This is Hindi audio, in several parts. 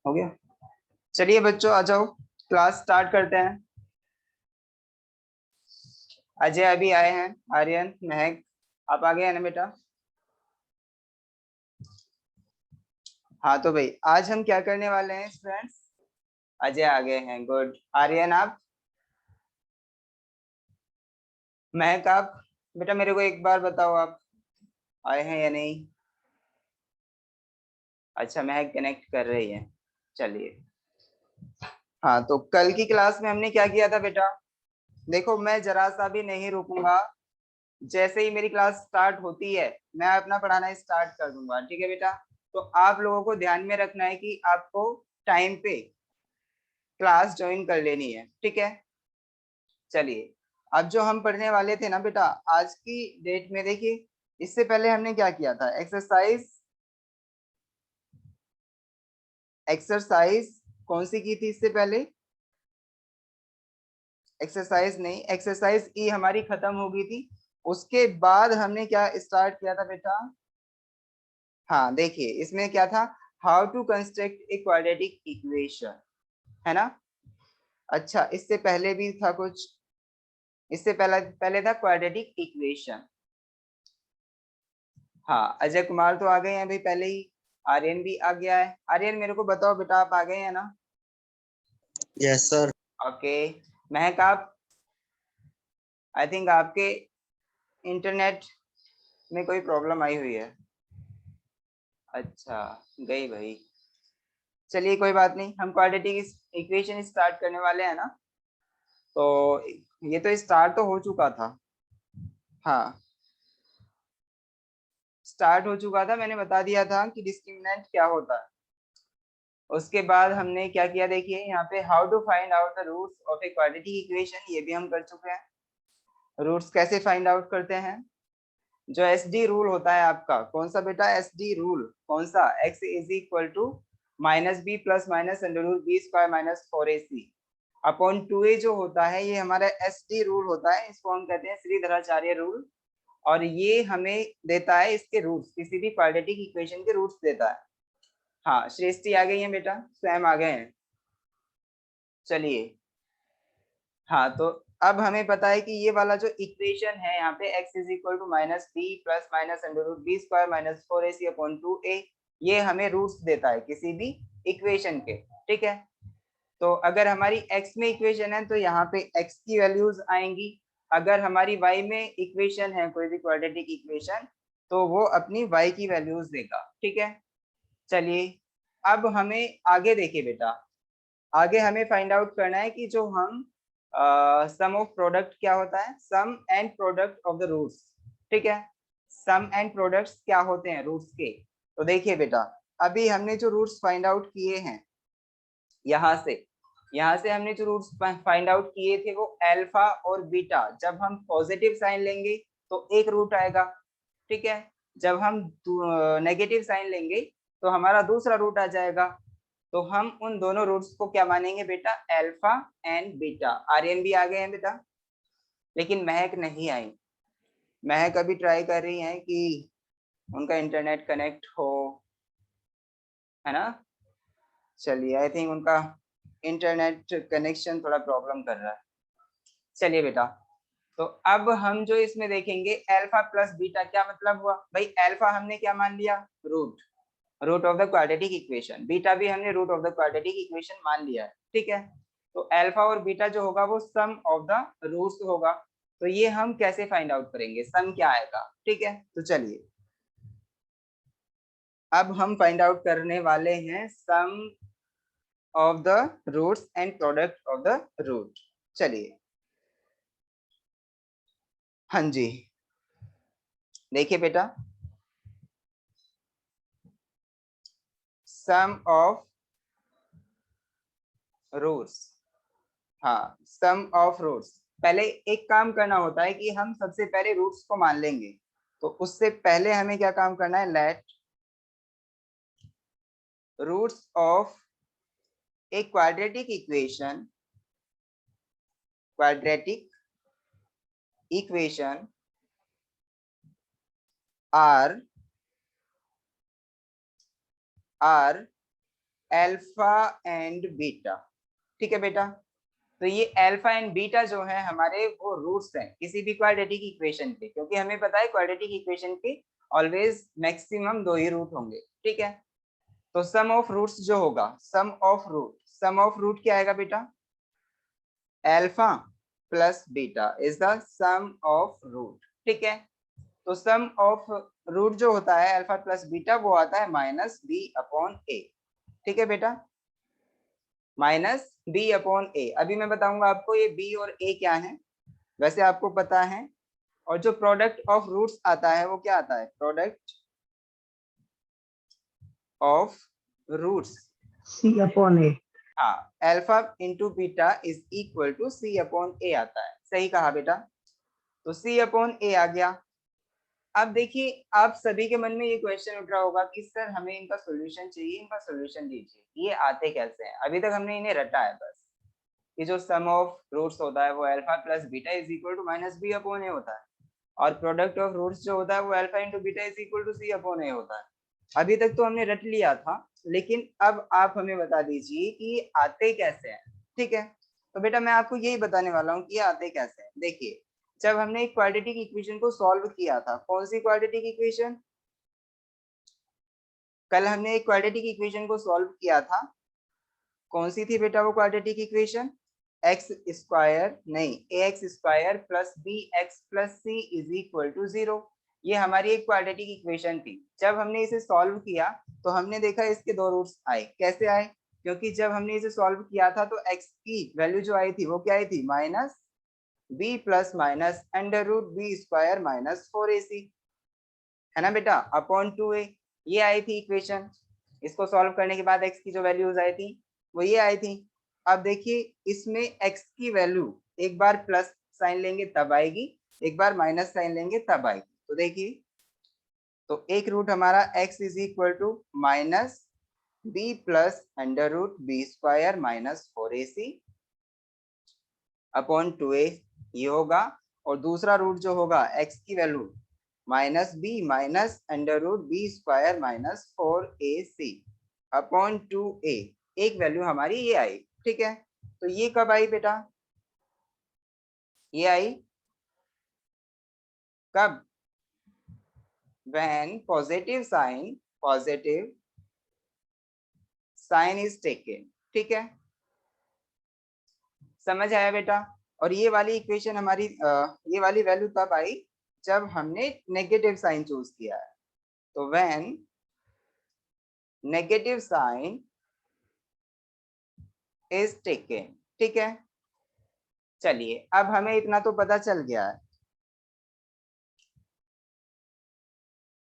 हो गया। चलिए बच्चों आ जाओ, क्लास स्टार्ट करते हैं। अजय अभी आए हैं, आर्यन, महक, आप आ गए हैं ना बेटा? हाँ तो भाई आज हम क्या करने वाले हैं फ्रेंड्स? अजय आ गए हैं, गुड। आर्यन आप? महक आप? बेटा मेरे को एक बार बताओ आप आए हैं या नहीं। अच्छा महक कनेक्ट कर रही है, चलिए। हाँ तो कल की क्लास में हमने क्या किया था बेटा? देखो मैं जरा सा भी नहीं रुकूंगा, जैसे ही मेरी क्लास स्टार्ट होती है मैं अपना पढ़ाना स्टार्ट कर दूंगा, ठीक है बेटा? तो आप लोगों को ध्यान में रखना है कि आपको टाइम पे क्लास ज्वाइन कर लेनी है, ठीक है? चलिए, अब जो हम पढ़ने वाले थे ना बेटा आज की डेट में, देखिए इससे पहले हमने क्या किया था, एक्सरसाइज। एक्सरसाइज कौन सी की थी इससे पहले? एक्सरसाइज नहीं, एक्सरसाइज ई हमारी खत्म हो गई थी। उसके बाद हमने क्या स्टार्ट किया था बेटा? हाँ देखिए इसमें क्या था, how to construct a quadratic equation, है ना? अच्छा इससे पहले भी था कुछ, इससे पहले पहले था क्वाड्रेटिक इक्वेशन। हाँ अजय कुमार तो आ गए हैं भाई पहले ही। आर्यन भी आ गया है। आर्यन मेरे को बताओ बेटा आप आ गए हैं ना? Yes sir. ओके। महक आप? आई थिंक आपके इंटरनेट में कोई प्रॉब्लम आई हुई है। अच्छा, गई भाई। चलिए कोई बात नहीं, हम क्वाड्रेटिक इक्वेशन स्टार्ट करने वाले हैं ना। तो ये तो स्टार्ट तो हो चुका था। हाँ स्टार्ट हो चुका था, मैंने बता दिया था कि डिस्क्रिमिनेंट क्या होता है। उसके बाद हमने क्या किया, देखिए यहाँ पे how to find out the roots of a quadratic equation, ये भी हम कर चुके हैं। रूट्स कैसे फाइंड आउट करते हैं? जो एस डी रूल होता है आपका, कौन सा बेटा एस डी रूल? कौन सा? X is equal to minus B plus minus under root B square minus 4ac upon 2a जो होता है, ये हमारा एस डी रूल होता है। इसको हम कहते हैं श्रीधराचार्य रूल। और ये हमें देता है इसके रूट्स, किसी भी क्वाड्रेटिक इक्वेशन के रूट्स देता है। हाँ श्रेष्ठी आ गई है बेटा, स्वयं आ गए हैं। चलिए, हाँ तो अब हमें पता है कि ये वाला जो इक्वेशन है यहाँ पे x is equal to minus B plus minus under root B square minus 4ac upon 2a, ये हमें रूट्स देता है किसी भी इक्वेशन के, ठीक है? तो अगर हमारी x में इक्वेशन है तो यहाँ पे x की वैल्यूज आएंगी। अगर हमारी y में इक्वेशन है कोई भी क्वाड्रेटिक इक्वेशन, तो वो अपनी y की वैल्यूज देगा, ठीक है? चलिए अब हमें आगे देखिए बेटा, आगे हमें फाइंड आउट करना है कि जो हम सम ऑफ प्रोडक्ट क्या होता है, sum and product of the roots, ठीक है? सम एंड प्रोडक्ट्स क्या होते हैं रूट्स के? तो देखिए बेटा, अभी हमने जो रूट्स फाइंड आउट किए हैं, यहाँ से हमने जो रूट्स फाइंड आउट किए थे वो अल्फा और बीटा, जब हम पॉजिटिव साइन लेंगे तो एक रूट आएगा, ठीक है? जब हम नेगेटिव साइन लेंगे तो हमारा दूसरा रूट आ जाएगा। तो हम उन दोनों रूट्स को क्या मानेंगे बेटा? Alpha and beta. आर्यन भी आ गए हैं बेटा, लेकिन महक नहीं आई। महक अभी ट्राई कर रही हैं कि उनका इंटरनेट कनेक्ट हो, है ना? चलिए आई थिंक उनका इंटरनेट कनेक्शन थोड़ा प्रॉब्लम कर रहा है। चलिए बेटा, तो अब हम जो इसमें देखेंगे अल्फा प्लस बीटा, क्या मतलब हुआ भाई? अल्फा हमने क्या मान लिया? Root, root of the quadratic equation. Beta भी हमने root of the quadratic equation मान लिया है, ठीक है? तो अल्फा और बीटा जो होगा वो सम ऑफ द रूट्स होगा। तो ये हम कैसे फाइंड आउट करेंगे, सम क्या आएगा, ठीक है? तो चलिए अब हम फाइंड आउट करने वाले हैं sum of the roots and product of the root. चलिए, हाँ जी देखिए बेटा, सम ऑफ रूट्स, हाँ सम ऑफ रूट्स। पहले एक काम करना होता है कि हम सबसे पहले रूट्स को मान लेंगे। तो उससे पहले हमें क्या काम करना है, let roots of a quadratic equation, quadratic equation are alpha and beta. ठीक है बेटा, तो ये अल्फा एंड बीटा जो है हमारे वो रूट्स हैं किसी भी क्वाड्रेटिक इक्वेशन के, क्योंकि हमें पता है क्वाड्रेटिक इक्वेशन के ऑलवेज मैक्सिमम 2 ही रूट होंगे। ठीक है, तो सम ऑफ रूट्स जो होगा, सम ऑफ रूट क्या आएगा बेटा, alpha plus beta is the sum of root. ठीक है, तो सम ऑफ रूट जो होता है अल्फा प्लस बीटा वो आता है माइनस बी अपॉन ए। ठीक है बेटा, माइनस बी अपॉन ए। अभी मैं बताऊंगा आपको ये बी और ए क्या है, वैसे आपको पता है। और जो प्रोडक्ट ऑफ रूट्स आता है वो क्या आता है, product of roots C upon A. हाँ, alpha into beta is equal to C upon A आता है। सही कहा बेटा, तो सी अपॉन ए आ गया। अब देखिए आप सभी के मन में ये क्वेश्चन उठ रहा होगा कि सर हमें इनका सॉल्यूशन चाहिए, इनका सॉल्यूशन दीजिए, ये आते कैसे हैं। अभी तक हमने इन्हें रटा है बस, कि जो सम ऑफ रूट्स होता है वो alpha plus beta is equal to minus B upon A होता है, और प्रोडक्ट ऑफ रूट्स जो होता है वो alpha into beta is equal to C upon A होता है। अभी तक तो हमने रट लिया था, लेकिन अब आप हमें बता दीजिए कि ये आते कैसे हैं। ठीक है, तो बेटा मैं आपको यही बताने वाला हूँ कि ये आते कैसे हैं। देखिए, जब हमने एक क्वाड्रेटिक इक्वेशन को सॉल्व किया था, कौन सी क्वाड्रेटिक इक्वेशन, कल हमने एक क्वाड्रेटिक इक्वेशन को सॉल्व किया था, कौन सी थी बेटा वो क्वाड्रेटिक इक्वेशन, एक्स स्क्वायर नहीं A X square plus B X plus C is equal to 0। ये हमारी एक क्वाड्रेटिक इक्वेशन थी। जब हमने इसे सॉल्व किया तो हमने देखा इसके 2 रूट्स आए। कैसे आए, क्योंकि जब हमने इसे सॉल्व किया था तो x की वैल्यू जो आई थी वो क्या आई थी, minus B plus minus under root B square minus 4ac, है ना बेटा, अपॉन 2a। ये आई थी इक्वेशन। इसको सॉल्व करने के बाद x की जो वैल्यूज आई थी वो ये आई थी। अब देखिए इसमें x की वैल्यू एक बार प्लस साइन लेंगे तब आएगी, एक बार माइनस साइन लेंगे तब आएगी। तो देखिए, तो एक रूट हमारा x is equal to minus B plus under root B square minus 4ac upon 2a ये होगा, और दूसरा रूट जो होगा x की value minus b minus under root B square minus 4ac upon 2a, एक वैल्यू हमारी ये आई। ठीक है, तो ये कब आई बेटा, ये आई कब, when positive sign is taken। ठीक है, समझ आया बेटा। और ये वाली इक्वेशन हमारी ये वाली वैल्यू तब आई जब हमने नेगेटिव साइन चूज किया है। तो when negative sign is taken. ठीक है, चलिए अब हमें इतना तो पता चल गया है।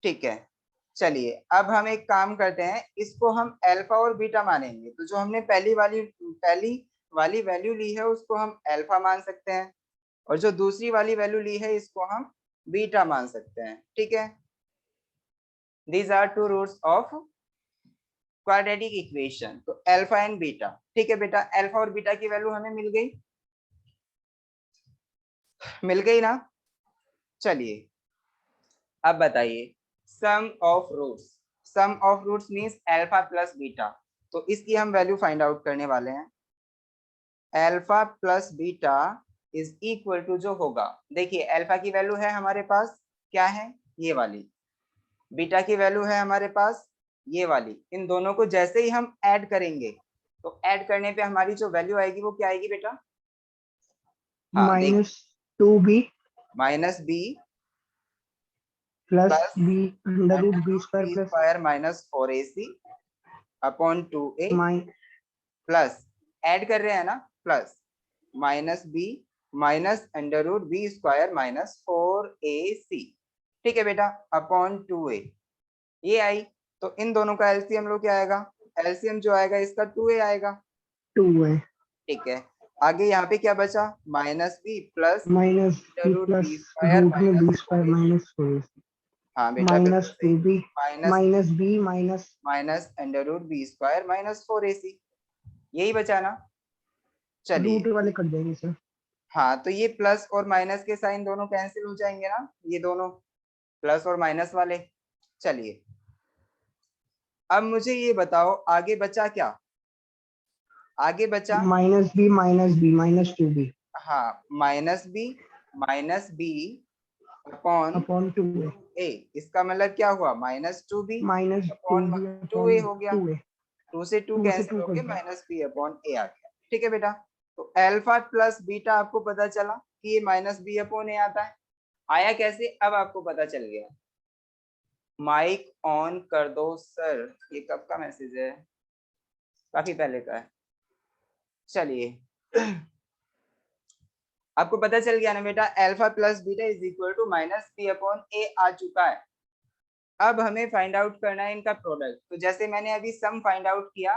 ठीक है, चलिए अब हम एक काम करते हैं, इसको हम अल्फा और बीटा मानेंगे। तो जो हमने पहली वाली वैल्यू ली है उसको हम अल्फा मान सकते हैं, और जो दूसरी वाली वैल्यू ली है इसको हम बीटा मान सकते हैं। ठीक है, these are 2 roots of quadratic equation, तो अल्फा एंड बीटा। ठीक है बेटा, अल्फा और बीटा की वैल्यू हमें मिल गई ना। चलिए अब बताइए, sum of roots means alpha plus beta, तो इसकी हम वैल्यू फाइंड आउट करने वाले हैं। Alpha plus beta is equal to जो होगा, देखिए अल्फा की वैल्यू है हमारे पास क्या है, ये वाली, बीटा की वैल्यू है हमारे पास ये वाली। इन दोनों को जैसे ही हम ऐड करेंगे तो ऐड करने पे हमारी जो वैल्यू आएगी वो क्या आएगी बेटा, हाँ minus 2b minus B plus plus b under root under b root square b plus square minus 4ac upon 2a plus add कर रहे हैं ना, plus minus b minus under root B square minus 4ac। ठीक है बेटा, अपॉन 2a ये आई। तो इन दोनों का एलसीएम लो क्या आएगा, एलसीएम जो आएगा इसका 2a आएगा। 2 है, ठीक है, आगे यहाँ पे क्या बचा, minus B plus minus b root plus B square root में minus b square 4ac। Minus 4ac हाँ बेटा बिल्कुल माइनस सही, 2b minus minus b minus minus under root B square minus 4ac, यही बचा ना। रूट चलिए, वाले कट जाएंगे सर। हाँ तो ये प्लस और माइनस के साइन दोनों कैंसिल हो जाएंगे ना, ये दोनों प्लस और माइनस वाले। चलिए अब मुझे ये बताओ आगे बचा क्या? आगे बचा -b -2b हाँ minus B upon upon 2a a. इसका मतलब क्या हुआ? -2b upon -2b two upon ए हो गया। 2a 2 से 2 2 से कैंसिल 2 हो कट गया, गया। -b अपॉन ए आ गया। ठीक है बेटा, तो अल्फा प्लस बीटा आपको पता चला कि ये -b अपॉन ए आता है। आया कैसे? अब आपको पता चल गया। माइक ऑन कर दो सर। ये कब का मैसेज है? काफी पहले का है। चलिए आपको पता चल गया ना बेटा, alpha plus beta is equal to -b upon A आ चुका है। अब हमें फाइंड आउट करना है इनका प्रोडक्ट। तो जैसे मैंने अभी सम फाइंड आउट किया,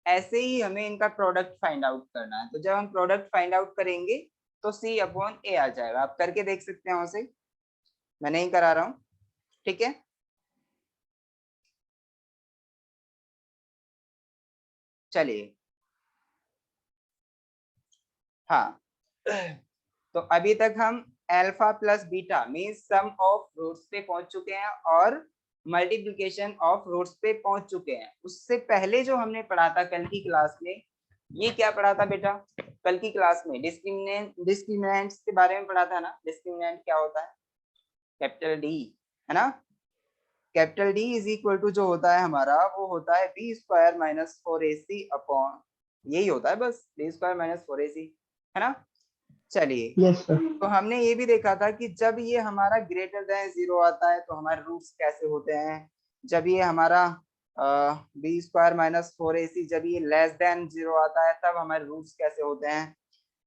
ऐसे ही हमें इनका प्रोडक्ट फाइंड आउट करना है। तो जब हम प्रोडक्ट फाइंड आउट करेंगे तो c अपॉन ए आ जाएगा। आप करके देख सकते हैं उसे, मैं नहीं करा रहा हूँ। ठीक है, चलिए हाँ तो अभी तक हम alpha plus beta means sum of roots पे पहुंच चुके हैं और मल्टीप्लिकेशन ऑफ रूट्स पे पहुंच चुके हैं। उससे पहले जो हमने पढ़ा था कल की क्लास में, ये क्या पढ़ा था बेटा? कल की क्लास में डिस्क्रिमिनेंट्स के बारे में पढ़ा था ना। डिस्क्रिमिनेंट क्या होता है? कैपिटल डी, है ना। Capital D is equal to जो होता है हमारा, वो होता है B square minus 4ac upon, यही होता है बस, बी स्क्वायर माइनस 4ac, है ना। चलिए, यस सर। तो हमने ये भी देखा था कि जब ये हमारा ग्रेटर देन 0 आता है तो हमारे रूट्स कैसे होते हैं। जब ये हमारा बी स्क्वायर माइनस 4ac जब ये लेस देन 0 आता है तब हमारे रूट्स कैसे होते हैं।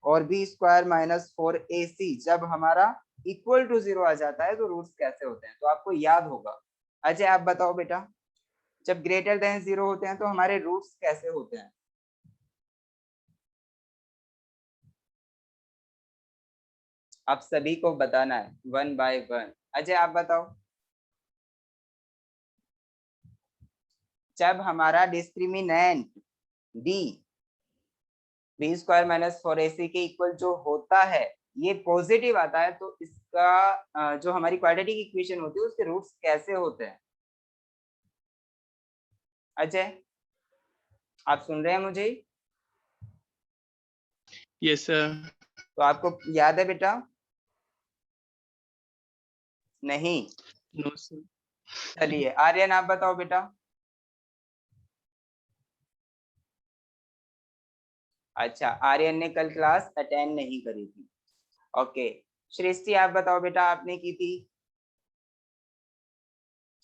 और बी स्क्वायर माइनस 4ac जब हमारा इक्वल टू 0 आ जाता है तो रूट्स कैसे होते हैं। तो आपको याद होगा। अजय आप बताओ बेटा, जब ग्रेटर देन 0 होते हैं तो हमारे रूट्स कैसे होते हैं? आप सभी को बताना है 1 बाय 1। अजय आप बताओ, जब हमारा discriminant D B square minus 4ac के इक्वल जो होता है, ये पॉजिटिव आता है, तो इसका जो हमारी क्वाड्रेटिक इक्वेशन होती है उसके रूट्स कैसे होते हैं? अजय आप सुन रहे हैं मुझे? Yes sir. तो आपको याद है बेटा? नहीं? No sir. चलिए आर्यन आप बताओ बेटा। अच्छा, आर्यन ने कल क्लास अटेंड नहीं करी थी। ओके, सृष्टि आप बताओ बेटा, आपने की थी।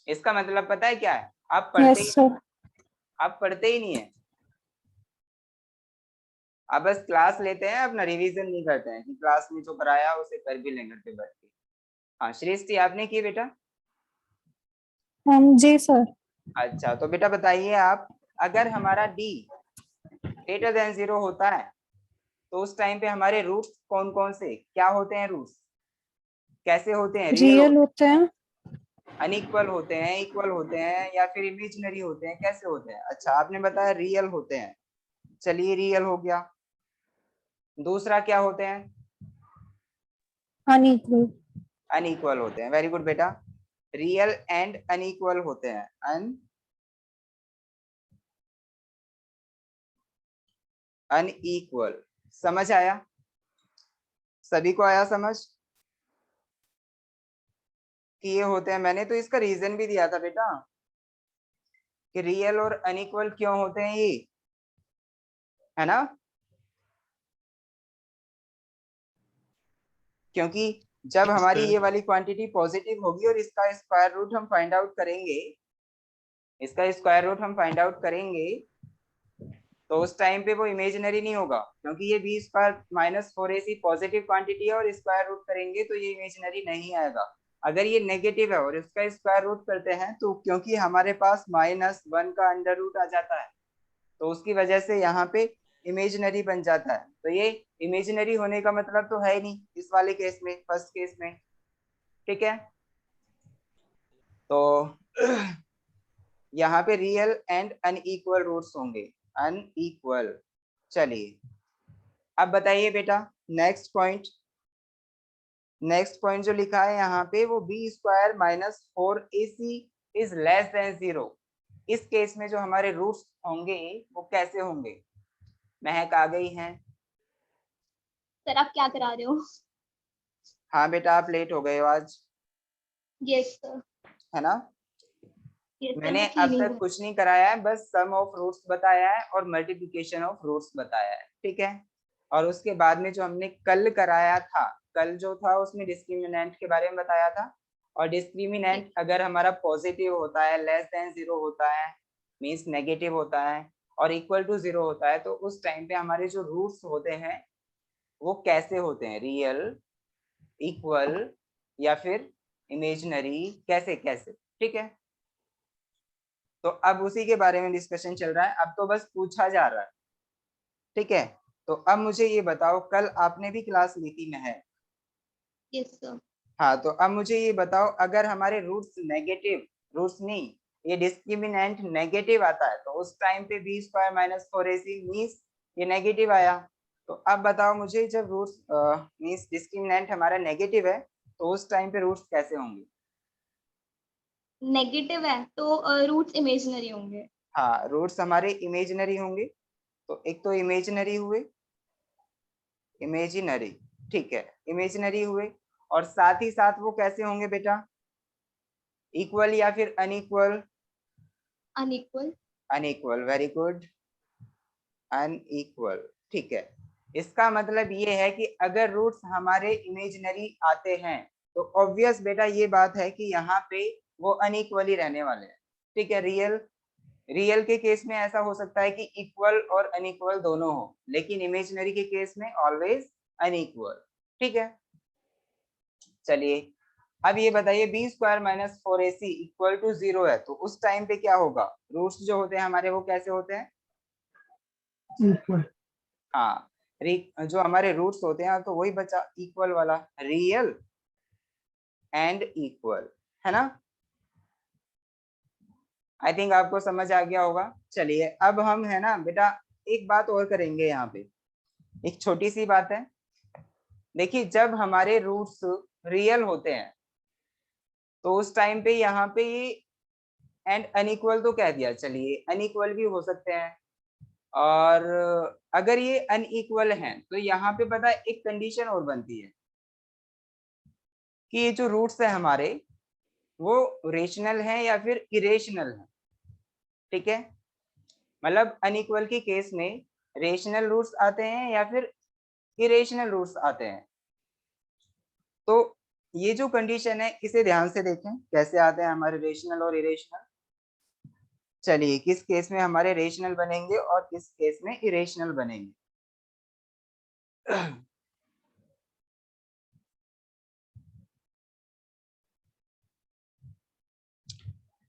इसका मतलब पता है क्या है? आप पढ़ते यस सर। आप पढ़ते ही नहीं है। आप बस क्लास लेते हैं, अपना रिवीजन नहीं करते हैं कि क्लास में जो कराया उसे कर भी लेंगे फिर बैठ के। हाँ सृष्टि आपने की बेटा? जी सर। अच्छा, तो बेटा बताइए आप, अगर हमारा डी ग्रेटर देन 0 होता है तो उस टाइम पे हमारे रूट्स कौन कौन से क्या होते हैं? रूट्स कैसे होते हैं? रियल होते हैं। अनइक्वल होते हैं, इक्वल होते हैं, या फिर इमेजिनरी होते हैं? कैसे होते हैं? अच्छा आपने बताया रियल होते हैं। चलिए रियल हो गया। दूसरा क्या होते हैं? अनइक्वल। अनइक्वल होते हैं। वेरी गुड बेटा, रियल एंड अनइक्वल होते हैं। अनइक्वल, समझ आया? सभी को आया समझ कि ये होते हैं? मैंने तो इसका रीजन भी दिया था बेटा कि रियल और अनइक्वल क्यों होते हैं ये, है ना। क्योंकि जब हमारी ये वाली क्वांटिटी पॉजिटिव होगी और इसका स्क्वायर रूट हम फाइंड आउट करेंगे, इसका स्क्वायर रूट हम फाइंड आउट करेंगे, तो उस टाइम पे वो इमेजिनरी नहीं होगा, क्योंकि ये B square minus 4ac positive quantity है और स्क्वायर रूट करेंगे तो ये इमेजिनरी नहीं आएगा। अगर ये नेगेटिव है और इसका स्क्वायर रूट करते हैं तो क्योंकि हमारे पास -1 का अंडर रूट आ जाता है तो उसकी वजह से यहाँ पे इमेजिनरी बन जाता है। तो ये इमेजिनरी होने का मतलब तो है ही नहीं इस वाले केस में, फर्स्ट केस में। ठीक है, तो यहाँ पे रियल एंड अनइक्वल रूट्स होंगे, अनइक्वल। चलिए अब बताइए बेटा, नेक्स्ट पॉइंट। नेक्स्ट पॉइंट जो लिखा है यहाँ पे वो B square minus 4ac is less than 0। इस केस में जो हमारे रूट्स होंगे वो कैसे होंगे? महक आ गई हैं? सर आप क्या करा रहे हो? हाँ बेटा, आप लेट हो गए हो आज, यस सर। है ना? यस सर, मैंने मैं अब क्लीनिंग तक कुछ नहीं कराया है, बस सम ऑफ रूट्स बताया है और मल्टीप्लिकेशन ऑफ रूट्स बताया है, ठीक है? और उसके बाद में जो हमने कल कराया था, कल जो था उसमें डिस्क्रिमिनेंट के बारे में बताया था। और डिस्क्रिमिनेंट अगर हमारा पॉजिटिव होता है, लेस देन 0 होता है, मींस नेगेटिव होता है, और इक्वल टू 0 होता है, तो उस टाइम पे हमारे जो रूट्स होते हैं वो कैसे होते हैं? रियल, इक्वल या फिर इमेजिनरी, कैसे कैसे, ठीक है? तो अब उसी के बारे में डिस्कशन चल रहा है, अब तो बस पूछा जा रहा है, ठीक है? तो अब मुझे ये बताओ, कल आपने भी क्लास ली थी महक? Yes sir. हाँ, तो अब मुझे ये बताओ, अगर हमारे रूट्स नेगेटिव, रूट्स नहीं, ये डिस्क्रिमिनेंट नेगेटिव आता है, तो उस टाइम पे B square minus 4ac means ये नेगेटिव आया। तो अब बताओ मुझे, जब रूट्स मीन्स डिस्क्रिमिनेंट हमारा नेगेटिव है, तो उस टाइम पे रूट्स कैसे होंगे? नेगेटिव है तो रूट्स इमेजिनरी होंगे। हाँ, रूट्स हमारे इमेजिनरी होंगे। तो एक तो इमेजिनरी हुए, इमेजिनरी, ठीक है, इमेजिनरी हुए, और साथ ही साथ वो कैसे होंगे बेटा? इक्वल या फिर unequal? Unequal. Unequal, very good, unequal, ठीक है। इसका मतलब ये है कि अगर रूट्स हमारे इमेजिनरी आते हैं तो ऑब्वियस बेटा ये बात है कि यहाँ पे वो अनइक्वल ही रहने वाले हैं, ठीक है? रियल, रियल के केस में ऐसा हो सकता है कि इक्वल और अनइक्वल दोनों हो, लेकिन इमेजिनरी के केस में ऑलवेज अनइक्वल, ठीक है? चलिए, अब ये बताइए B square minus 4ac equal to 0 है, तो उस टाइम पे क्या होगा? रूट्स जो होते हैं हमारे वो कैसे होते हैं? इक्वल। हाँ, जो हमारे रूट्स होते हैं तो वही बचा इक्वल वाला, रियल एंड इक्वल, है ना? आई थिंक आपको समझ आ गया होगा। चलिए, अब हम है ना बेटा एक बात और करेंगे यहाँ पे, एक छोटी सी बात है। देखिए, जब हमारे रूट्स रियल होते हैं तो उस टाइम पे यहाँ पे ये एंड अनइक्वल तो कह दिया, चलिए अनइक्वल भी हो सकते हैं। और अगर ये अनइक्वल हैं तो यहाँ पे पता है एक कंडीशन और बनती है कि ये जो रूट्स है हमारे वो रेशनल हैं या फिर इरेशनल हैं, ठीक है? मतलब अनइक्वल के केस में रेशनल रूट्स आते हैं या फिर इरेशनल रूट्स आते हैं। तो ये जो कंडीशन है इसे ध्यान से देखें कैसे आते हैं हमारे रेशनल और इरेशनल। चलिए, किस केस में हमारे रेशनल बनेंगे और किस केस में इरेशनल बनेंगे।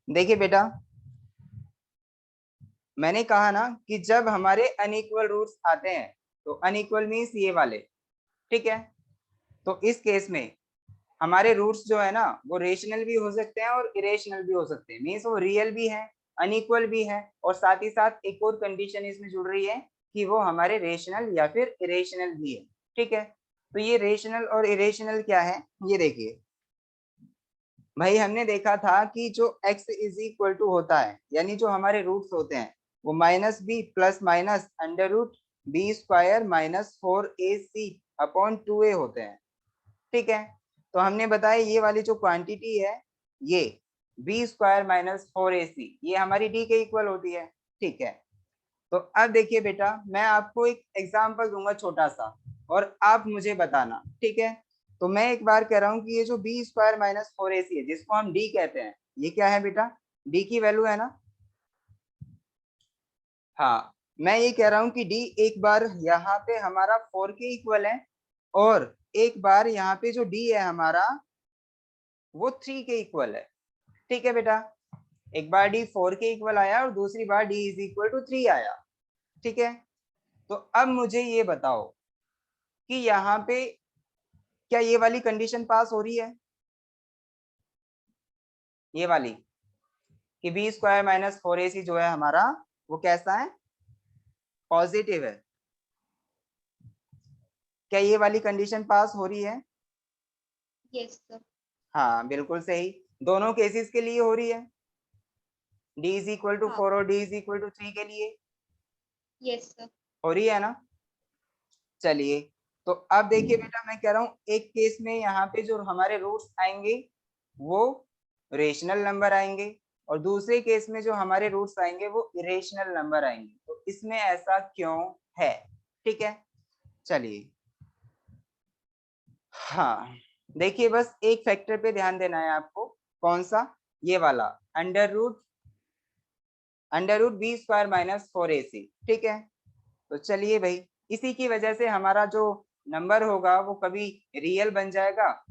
देखिए बेटा, मैंने कहा ना कि जब हमारे अनइक्वल रूट्स आते हैं तो अनइक्वल मीन्स ये वाले, ठीक है? तो इस केस में हमारे रूट्स जो है ना वो रेशनल भी हो सकते हैं और इरेशनल भी हो सकते हैं, मीन्स वो रियल भी है, अनइक्वल भी है, और साथ ही साथ एक और कंडीशन इसमें जुड़ रही है कि वो हमारे रेशनल या फिर इरेशनल भी है, ठीक है? तो ये रेशनल और इरेशनल क्या है, ये देखिए भाई, हमने देखा था कि जो x इज इक्वल टू होता है, यानी जो हमारे रूट्स होते हैं वो minus B plus minus under root B square minus 4ac upon 2a होते हैं, ठीक है? तो हमने बताया ये वाली जो क्वांटिटी है ये बी स्क्वायर माइनस 4ac ये हमारी d के इक्वल होती है, ठीक है? तो अब देखिए बेटा, मैं आपको एक एग्जांपल दूंगा छोटा सा और आप मुझे बताना, ठीक है? तो मैं एक बार कह रहा हूँ कि ये जो बी स्क्वायर माइनस 4ac है जिसको हम d कहते हैं, ये क्या है बेटा? d की वैल्यू है ना? हाँ, मैं ये कह रहा हूँ कि d एक बार यहाँ पे हमारा 4 के इक्वल है और एक बार यहाँ पे जो d है हमारा वो 3 के इक्वल है, ठीक है बेटा? एक बार d 4 के इक्वल आया और दूसरी बार d इज इक्वल टू 3 आया, ठीक है? तो अब मुझे ये बताओ कि यहाँ पे क्या ये वाली कंडीशन पास हो रही है, ये वाली कि बी स्क्वायर माइनस 4ac जो है हमारा वो कैसा है? पॉजिटिव है। क्या ये वाली कंडीशन पास हो रही है? Yes sir. हाँ, बिल्कुल सही, दोनों केसेस के लिए हो रही है। d इज इक्वल टू हाँ। 4 और d इज इक्वल टू 3 के लिए यस सर। हो रही है ना। चलिए तो अब देखिए बेटा मैं कह रहा हूँ एक केस में यहाँ पे जो हमारे रूट्स आएंगे वो रेशनल नंबर आएंगे और दूसरे केस में जो हमारे रूट्स आएंगे वो इरेशनल नंबर आएंगे। तो इसमें ऐसा क्यों है, ठीक है। चलिए हाँ देखिए बस एक फैक्टर पे ध्यान देना है आपको, कौन सा, ये वाला under root B square minus 4ac, ठीक है। तो चलिए भाई इसी की वजह से हमारा जो नंबर होगा वो कभी रियल बन जाएगा,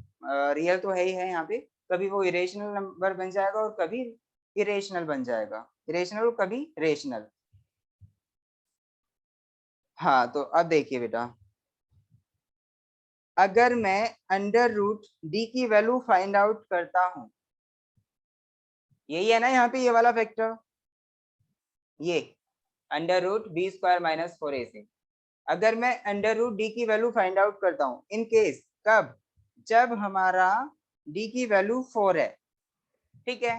रियल तो है ही है यहाँ पे, कभी वो इरेशनल नंबर बन जाएगा और कभी इरेशनल बन जाएगा, इरेशनल और कभी रेशनल। हाँ तो अब देखिए बेटा अगर मैं अंडर रूट डी की वैल्यू फाइंड आउट करता हूं, यही है ना यहाँ पे ये वाला फैक्टर, ये under root B square minus 4ac, अगर मैं अंडर रूट डी की वैल्यू फाइंड आउट करता हूं इन केस कब, जब हमारा डी की वैल्यू 4 है, ठीक है।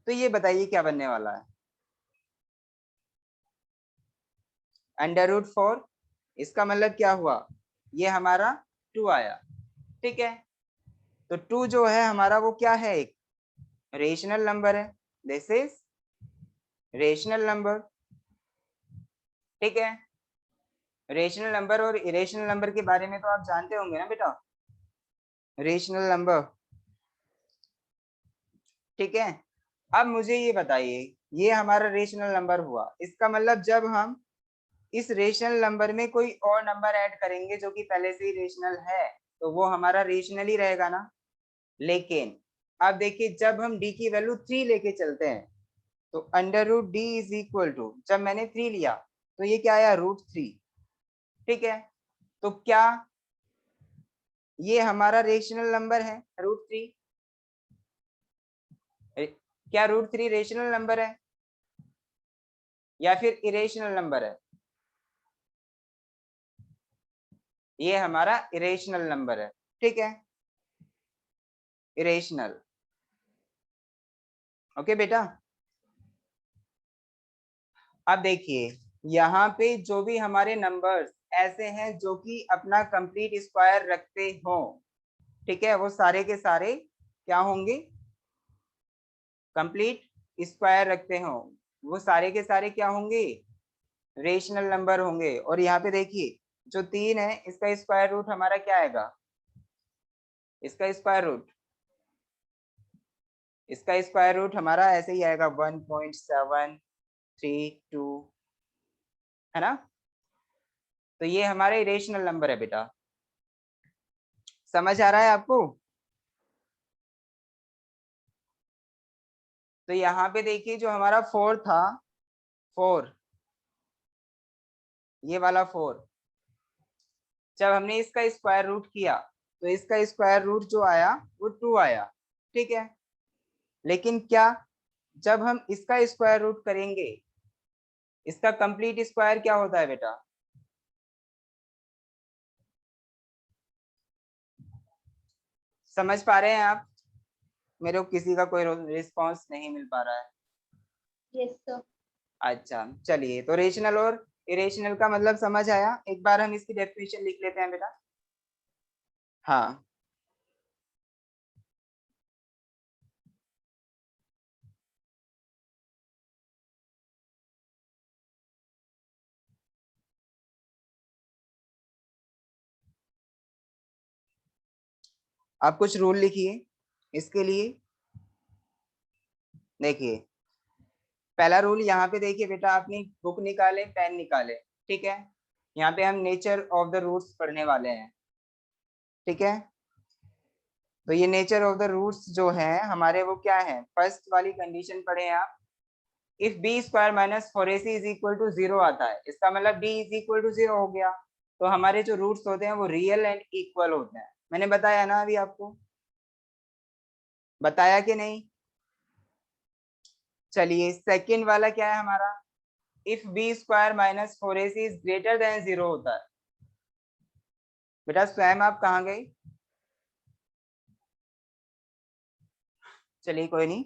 तो ये बताइए क्या बनने वाला है, अंडर रूट 4, इसका मतलब क्या हुआ, ये हमारा 2 आया, ठीक है। तो 2 जो है हमारा वो क्या है, एक रेशनल नंबर है, दिस इज रेशनल नंबर, ठीक है। रेशनल नंबर और इरेशनल नंबर के बारे में तो आप जानते होंगे ना बेटा, रेशनल नंबर, ठीक है। अब मुझे ये बताइए ये हमारा रेशनल नंबर हुआ, इसका मतलब जब हम इस रेशनल नंबर में कोई और नंबर ऐड करेंगे जो कि पहले से ही रेशनल है तो वो हमारा रेशनल ही रहेगा ना। लेकिन अब देखिए जब हम d की वैल्यू 3 लेके चलते हैं तो under root D is equal to, जब मैंने 3 लिया तो ये क्या आया, √3, ठीक है। तो क्या ये हमारा रेशनल नंबर है √3, क्या √3 रेशनल नंबर है या फिर इरेशनल नंबर है, ये हमारा इरेशनल नंबर है, ठीक है, इरेशनल, ओके बेटा। अब देखिए यहाँ पे जो भी हमारे नंबर्स ऐसे हैं जो कि अपना कंप्लीट स्क्वायर रखते हो, ठीक है, वो सारे के सारे क्या होंगे, कंप्लीट स्क्वायर रखते हो, वो सारे के सारे क्या होंगे, रेशनल नंबर होंगे। और यहाँ पे देखिए जो 3 है इसका स्क्वायर रूट हमारा क्या आएगा, इसका स्क्वायर रूट, इसका स्क्वायर रूट हमारा ऐसे ही आएगा 1.732, है ना। तो ये हमारा इरेशनल नंबर है बेटा, समझ आ रहा है आपको। तो यहाँ पे देखिए जो हमारा 4 था, 4, ये वाला 4, जब हमने इसका स्क्वायर रूट किया तो इसका स्क्वायर रूट जो आया वो 2 आया, ठीक है। लेकिन क्या जब हम इसका स्क्वायर रूट करेंगे, इसका कंप्लीट स्क्वायर क्या होता है बेटा, समझ पा रहे हैं आप, मेरे को किसी का कोई रिस्पांस नहीं मिल पा रहा है। Yes sir. अच्छा चलिए तो रेशनल और इरेशनल का मतलब समझ आया, एक बार हम इसकी डेफिनेशन लिख लेते हैं बेटा। हाँ आप कुछ रूल लिखिए इसके लिए। देखिए पहला रूल यहाँ पे देखिए बेटा, अपनी बुक निकाले, पेन निकाले, ठीक है। यहाँ पे हम नेचर ऑफ द रूट्स पढ़ने वाले हैं, ठीक है। तो ये नेचर ऑफ द रूट्स जो है हमारे वो क्या है, फर्स्ट वाली कंडीशन पढ़े आप, if B square minus 4ac is equal to 0 आता है, इसका मतलब d इज इक्वल टू 0 हो गया। तो हमारे जो रूट्स होते हैं वो रियल एंड इक्वल होते हैं, मैंने बताया ना अभी आपको, बताया कि नहीं। चलिए सेकंड वाला क्या है हमारा, if B square minus 4ac is greater than 0 होता है। बेटा स्वयं आप कहाँ गए, चलिए कोई नहीं,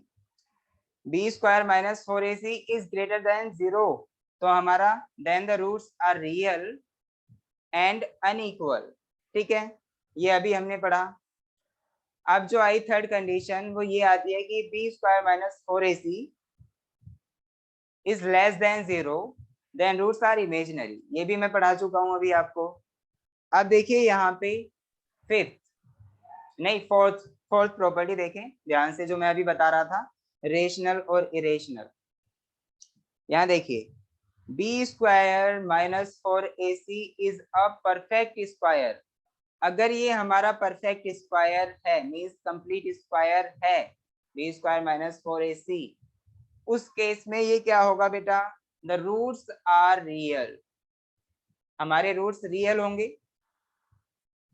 B square minus 4ac is greater than 0, तो हमारा then the roots are real and unequal. ठीक है, ये अभी हमने पढ़ा। अब जो आई थर्ड कंडीशन वो ये आती है कि B square minus 4ac is less than 0, then roots are imaginary. ये भी मैं पढ़ा चुका हूं अभी आपको। अब देखिए यहाँ पे फिफ्थ नहीं फोर्थ फोर्थ प्रॉपर्टी देखें ध्यान से, जो मैं अभी बता रहा था, रेशनल और इरेशनल। यहाँ देखिए B square minus 4ac is a perfect square. अगर ये हमारा परफेक्ट स्क्वायर है, मींस कंप्लीट स्क्वायर है, बी स्क्वायर माइनस 4ac, उस केस में ये क्या होगा बेटा, द रूट्स आर रियल, हमारे रूट्स रियल होंगे,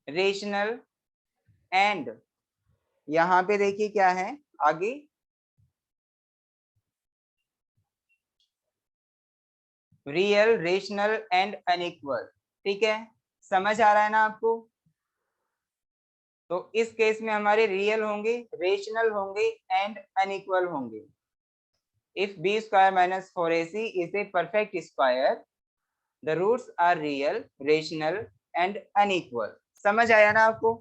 रेशनल एंड यहाँ पे देखिए क्या है आगे, रियल रेशनल एंड अनइक्वल। ठीक है, समझ आ रहा है ना आपको? तो इस केस में हमारे रियल होंगे, रेशनल होंगे एंड अनइक्वल होंगे। If B square minus 4ac is a perfect square, the roots are real rational and unequal. समझ आया ना आपको?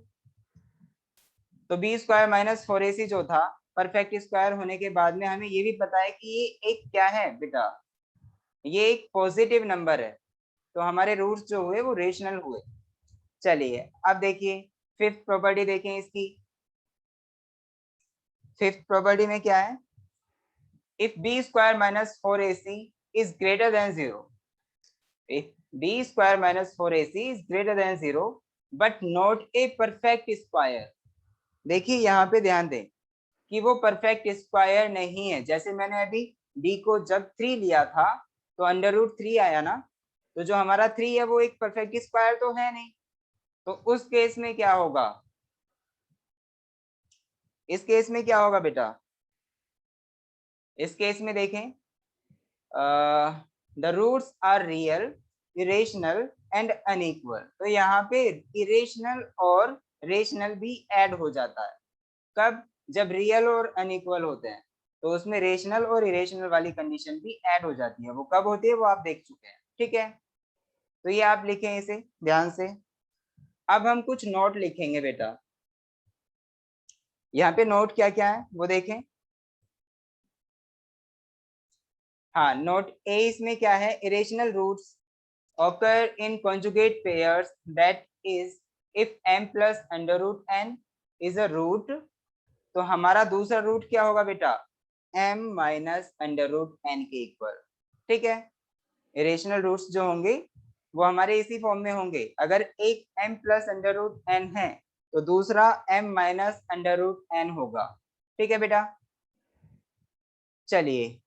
तो बी स्क्वायर माइनस 4ac जो था परफेक्ट स्क्वायर होने के बाद में हमें ये भी पता है कि ये एक क्या है बेटा, ये एक पॉजिटिव नंबर है, तो हमारे रूट्स जो हुए वो रेशनल हुए। चलिए अब देखिए फिफ्थ प्रॉपर्टी देखें इसकी। फिफ्थ प्रॉपर्टी में क्या है, if B square minus 4ac is greater than 0, if B square minus 4ac is greater than 0 but not a perfect square. देखिए यहाँ पे ध्यान दें कि वो परफेक्ट स्क्वायर नहीं है। जैसे मैंने अभी d को जब 3 लिया था तो अंडर रूट 3 आया ना, तो जो हमारा 3 है वो एक परफेक्ट स्क्वायर तो है नहीं, तो उस केस में क्या होगा, इस केस में क्या होगा बेटा, इस केस में देखें the roots are real irrational and unequal. तो यहाँ पे इरेशनल और रेशनल भी ऐड हो जाता है। कब, जब रियल और अनइक्वल होते हैं तो उसमें रेशनल और इरेशनल वाली कंडीशन भी ऐड हो जाती है। वो कब होती है वो आप देख चुके हैं। ठीक है, तो ये आप लिखें इसे ध्यान से। अब हम कुछ नोट लिखेंगे बेटा, यहाँ पे नोट क्या क्या है वो देखें। हाँ, नोट ए इसमें क्या है, irrational roots occur in conjugate pairs, that is if m plus under root n is a root, तो हमारा दूसरा रूट क्या होगा बेटा, m minus under root n के इक्वल। ठीक है, इरेशनल रूट्स जो होंगे वो हमारे इसी फॉर्म में होंगे। अगर एक m plus under root n है तो दूसरा m minus under root n होगा। ठीक है बेटा, चलिए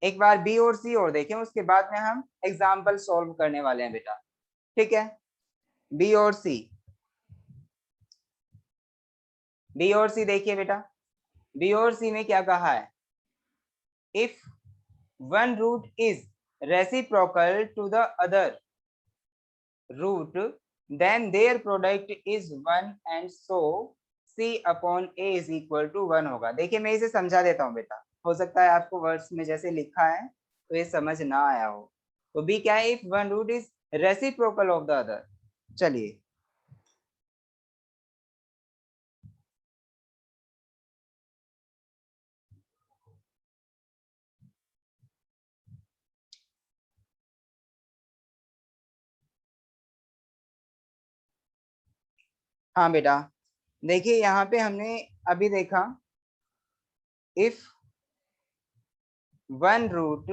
एक बार बी और सी और देखें, उसके बाद में हम एग्जाम्पल सॉल्व करने वाले हैं बेटा। ठीक है, बी और सी, बी और सी देखिए बेटा, बी और सी में क्या कहा है, if one root is reciprocal to the other root then their product is 1 and so C upon A is equal to 1 होगा। देखिए मैं इसे समझा देता हूँ बेटा, हो सकता है आपको वर्ड्स में जैसे लिखा है तो ये समझ ना आया हो। तो बी क्या है, if one root is reciprocal of the other. चलिए हाँ बेटा, देखिए यहाँ पे हमने अभी देखा, if one root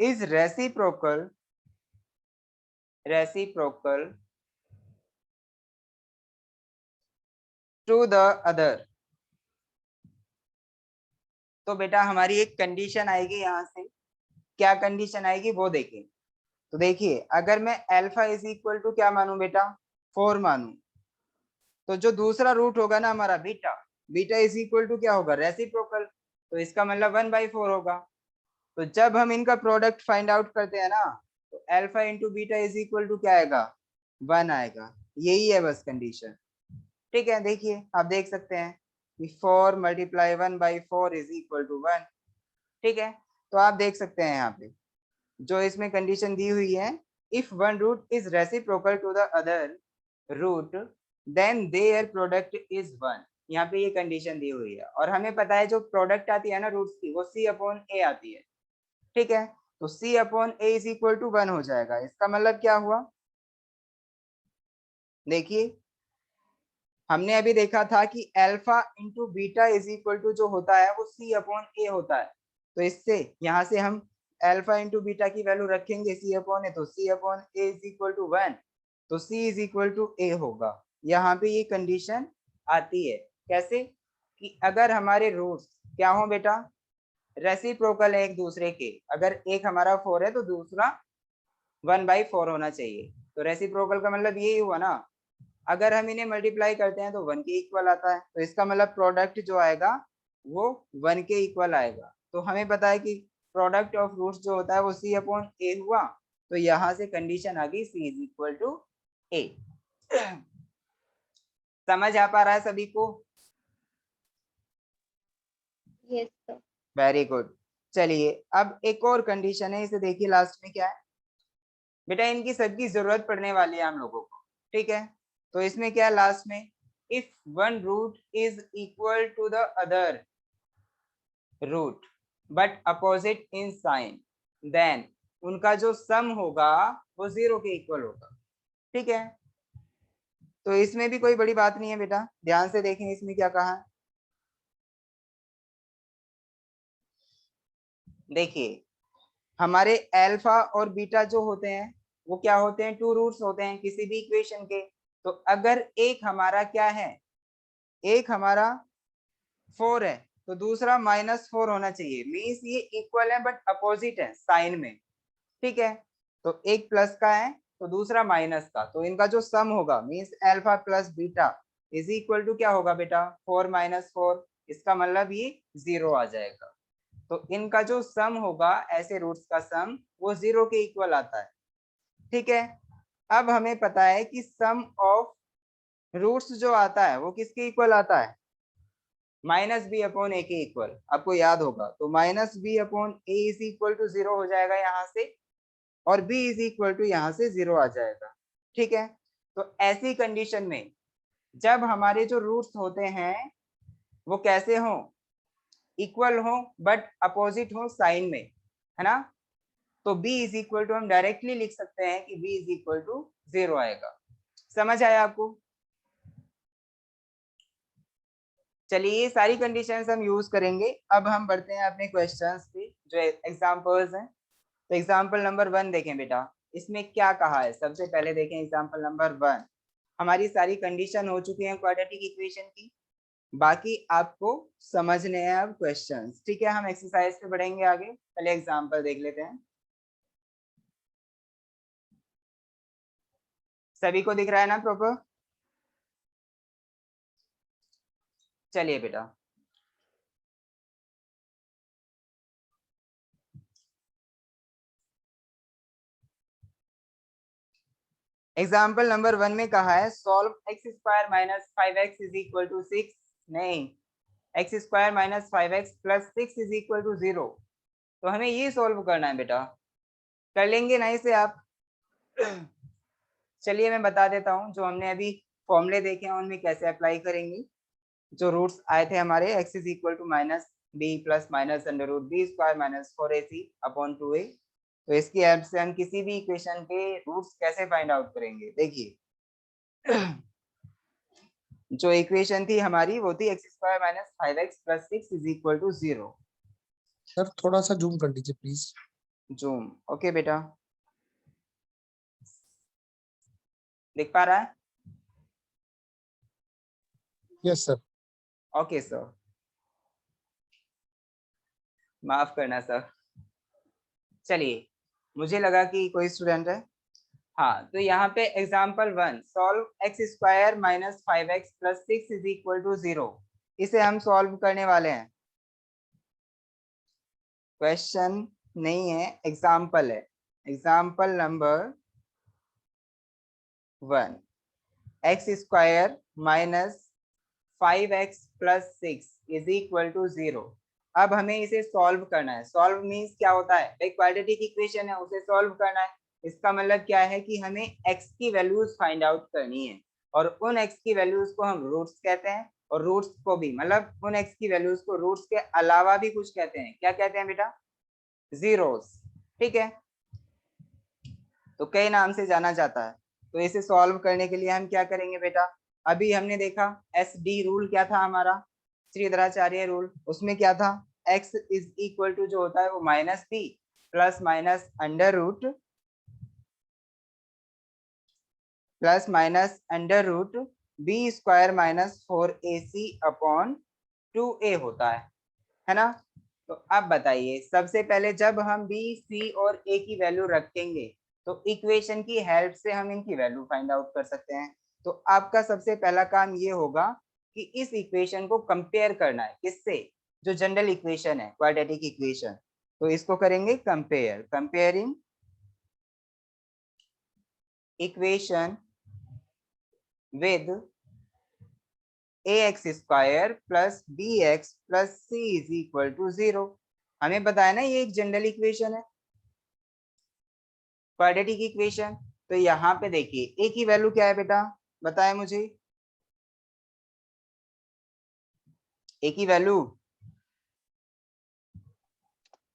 is reciprocal to the other, तो बेटा हमारी एक कंडीशन आएगी यहाँ से। क्या कंडीशन आएगी वो देखें। तो देखिए अगर मैं अल्फा इज इक्वल टू क्या मानूं बेटा, 4 मानूं, तो जो दूसरा रूट होगा ना हमारा beta, beta is equal to क्या होगा, रेसिप्रोकल, तो इसका मतलब 1/4 होगा। तो जब हम इनका प्रोडक्ट फाइंड आउट करते हैं ना, तो alpha into beta is equal to क्या आएगा, 1 आएगा। यही है बस कंडीशन। ठीक है, देखिए आप देख सकते हैं 4 multiply 1 by 4 is equal to 1। ठीक है, तो आप देख सकते हैं यहाँ पे जो इसमें कंडीशन दी हुई है, if one root is reciprocal to the other root then their product is 1। यहाँ पे ये कंडीशन दी हुई है और हमें पता है जो प्रोडक्ट आती है ना रूट्स की वो c अपॉन a आती है। ठीक है, तो c upon a is equal to 1 हो जाएगा। इसका मतलब क्या हुआ, देखिए हमने अभी देखा था कि alpha into beta is equal to जो होता है वो c अपॉन a होता है। तो इससे यहाँ से हम अल्फा इंटू बीटा की वैल्यू रखेंगे c अपॉन a, तो c upon a is equal to 1, तो c is equal to a होगा। यहाँ पे ये कंडीशन आती है कैसे कि अगर हमारे रूट्स क्या हो बेटा, रेसिप्रोकल है एक दूसरे के, अगर एक हमारा 4 है तो दूसरा 1/4 होना चाहिए। तो रेसिप्रोकल का मतलब यही हुआ ना, अगर हम इन्हें मल्टीप्लाई करते हैं तो 1 के इक्वल आता है, तो इसका मतलब प्रोडक्ट जो आएगा वो 1 के इक्वल आएगा। तो हमें पता है कि प्रोडक्ट ऑफ रूट्स जो होता है वो c अपॉन a हुआ, तो यहाँ से कंडीशन आ गई c is equal to a। समझ आ पा रहा है सभी को? Yes, sir. Very good. चलिए अब एक और कंडीशन है, इसे देखिए लास्ट में क्या है बेटा, इनकी सबकी जरूरत पड़ने वाली है हम लोगों को। ठीक है, तो इसमें क्या है लास्ट में, if one root is equal to the other root but opposite in sign then उनका जो सम होगा वो 0 के इक्वल होगा। ठीक है, तो इसमें भी कोई बड़ी बात नहीं है बेटा, ध्यान से देखें इसमें क्या कहा है। देखिए हमारे अल्फा और बीटा जो होते हैं वो क्या होते हैं, टू रूट्स होते हैं किसी भी इक्वेशन के। तो अगर एक हमारा क्या है, एक हमारा 4 है तो दूसरा -4 होना चाहिए, मीन्स ये इक्वल है बट अपोजिट है साइन में। ठीक है, तो एक प्लस का है तो दूसरा माइनस का, तो इनका जो सम होगा means alpha plus beta is equal to क्या होगा बेटा, 4 - 4। इसका मतलब ये 0 आ जाएगा। तो इनका जो सम होगा ऐसे रूट्स का सम वो 0 के इक्वल आता है। ठीक है, अब हमें पता है कि सम ऑफ रूट्स जो आता है वो किसके इक्वल आता है, -b अपॉन a के इक्वल, आपको याद होगा। तो -b upon a is equal to 0 हो जाएगा यहाँ से, और b इज इक्वल टू यहाँ से 0 आ जाएगा। ठीक है, तो ऐसी कंडीशन में जब हमारे जो रूट्स होते हैं वो कैसे हो, इक्वल हो बट अपोजिट हो साइन में, है ना, तो b इज इक्वल टू हम डायरेक्टली लिख सकते हैं कि b इज इक्वल टू 0 आएगा। समझ आया आपको? चलिए ये सारी कंडीशंस हम यूज करेंगे। अब हम बढ़ते हैं अपने क्वेश्चंस पे जो एग्जांपल्स हैं। तो एग्जांपल नंबर 1 देखें बेटा, इसमें क्या कहा है। सबसे पहले देखें एग्जांपल नंबर 1, हमारी सारी कंडीशन हो चुकी है क्वाड्रेटिक इक्वेशन की, बाकी आपको समझने हैं अब क्वेश्चंस। ठीक है, हम एक्सरसाइज पे बढ़ेंगे आगे, पहले एग्जांपल देख लेते हैं। सभी को दिख रहा है ना प्रॉपर? चलिए बेटा, एग्जाम्पल नंबर 1 में कहा है solve x² - 5x is equal to 6, नहीं x² - 5x + 6 is equal to 0। तो हमें ये सॉल्व करना है बेटा, कर लेंगे ना इसे आप? चलिए मैं बता देता हूँ, जो हमने अभी फॉर्मूले देखे हैं उनमें कैसे अप्लाई करेंगे। जो रूट्स आए थे हमारे x is equal to -b + -√b² - 4ac upon 2a, तो इसकी हेल्प से हम किसी भी इक्वेशन के रूट्स कैसे फाइंड आउट करेंगे। देखिए जो इक्वेशन थी हमारी वो थी x² - 5x + 6 is equal to 0। Sir थोड़ा सा जूम कर लीजिए प्लीज। जूम, ओके बेटा, दिख पा रहा है? Yes sir. ओके सर, माफ करना सर। चलिए, मुझे लगा कि कोई स्टूडेंट है। हाँ, तो यहाँ पे example 1, solve x² - 5x + 6 is equal to 0, इसे हम सॉल्व करने वाले हैं। क्वेश्चन नहीं है, एग्जाम्पल है। Example number 1, x² - 5x + 6 is equal to 0। अब हमें इसे सॉल्व करना है। सॉल्व मीन्स क्या होता है, एक क्वाड्रेटिक इक्वेशन है, उसे सॉल्व करना है। इसका मतलब क्या है कि हमें x की वैल्यूज फाइंड आउट करनी है, और उन x की वैल्यूज को हम रूट्स कहते हैं, और रूट्स को भी मतलब उन x की वैल्यूज को रूट्स के अलावा भी कुछ कहते हैं। क्या कहते हैं बेटा? जीरोस। ठीक है, तो कई नाम से जाना जाता है। तो इसे सॉल्व करने के लिए हम क्या करेंगे बेटा, अभी हमने देखा SD रूल क्या था हमारा, श्रीधराचार्य रूल। उसमें क्या था, x इज इक्वल टू जो होता है वो -b plus minus under root b square minus 4ac upon 2a होता है ना। तो अब बताइए, सबसे पहले जब हम b, c और a की वैल्यू रखेंगे तो इक्वेशन की हेल्प से हम इनकी वैल्यू फाइंड आउट कर सकते हैं। तो आपका सबसे पहला काम ये होगा कि इस इक्वेशन को कंपेयर करना है, किससे? जो जनरल इक्वेशन है, क्वाड्रेटिक इक्वेशन। तो इसको करेंगे compare, comparing equation with ax square plus bx plus c is equal to 0। हमें बताया ना ये एक जनरल इक्वेशन है, क्वाड्रेटिक इक्वेशन। तो यहाँ पे देखिए a की वैल्यू क्या है बेटा, बताए मुझे। a की value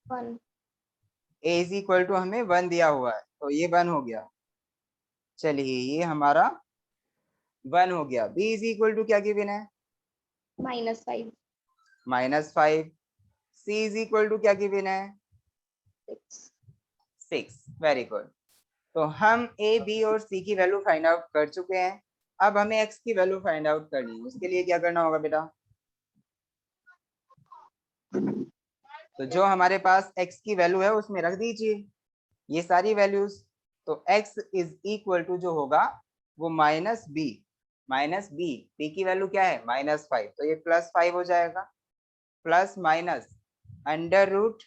1, a is equal to हमें 1 दिया हुआ है, तो ये 1 हो गया। चलिए ये हमारा 1 हो गया। b इज इक्वल टू क्या गिवन है, -5, -5। c इज इक्वल टू क्या गिवन है, 6, 6। Very good. तो हम a, b और c की वैल्यू फाइंड आउट कर चुके हैं। अब हमें x की वैल्यू फाइंड आउट करनी है। उसके लिए क्या करना होगा बेटा, तो जो हमारे पास x की वैल्यू है उसमें रख दीजिए ये सारी वैल्यूज। तो x इज इक्वल टू जो होगा वो -b, b की वैल्यू क्या है, -5, तो ये +5 हो जाएगा। Plus minus under root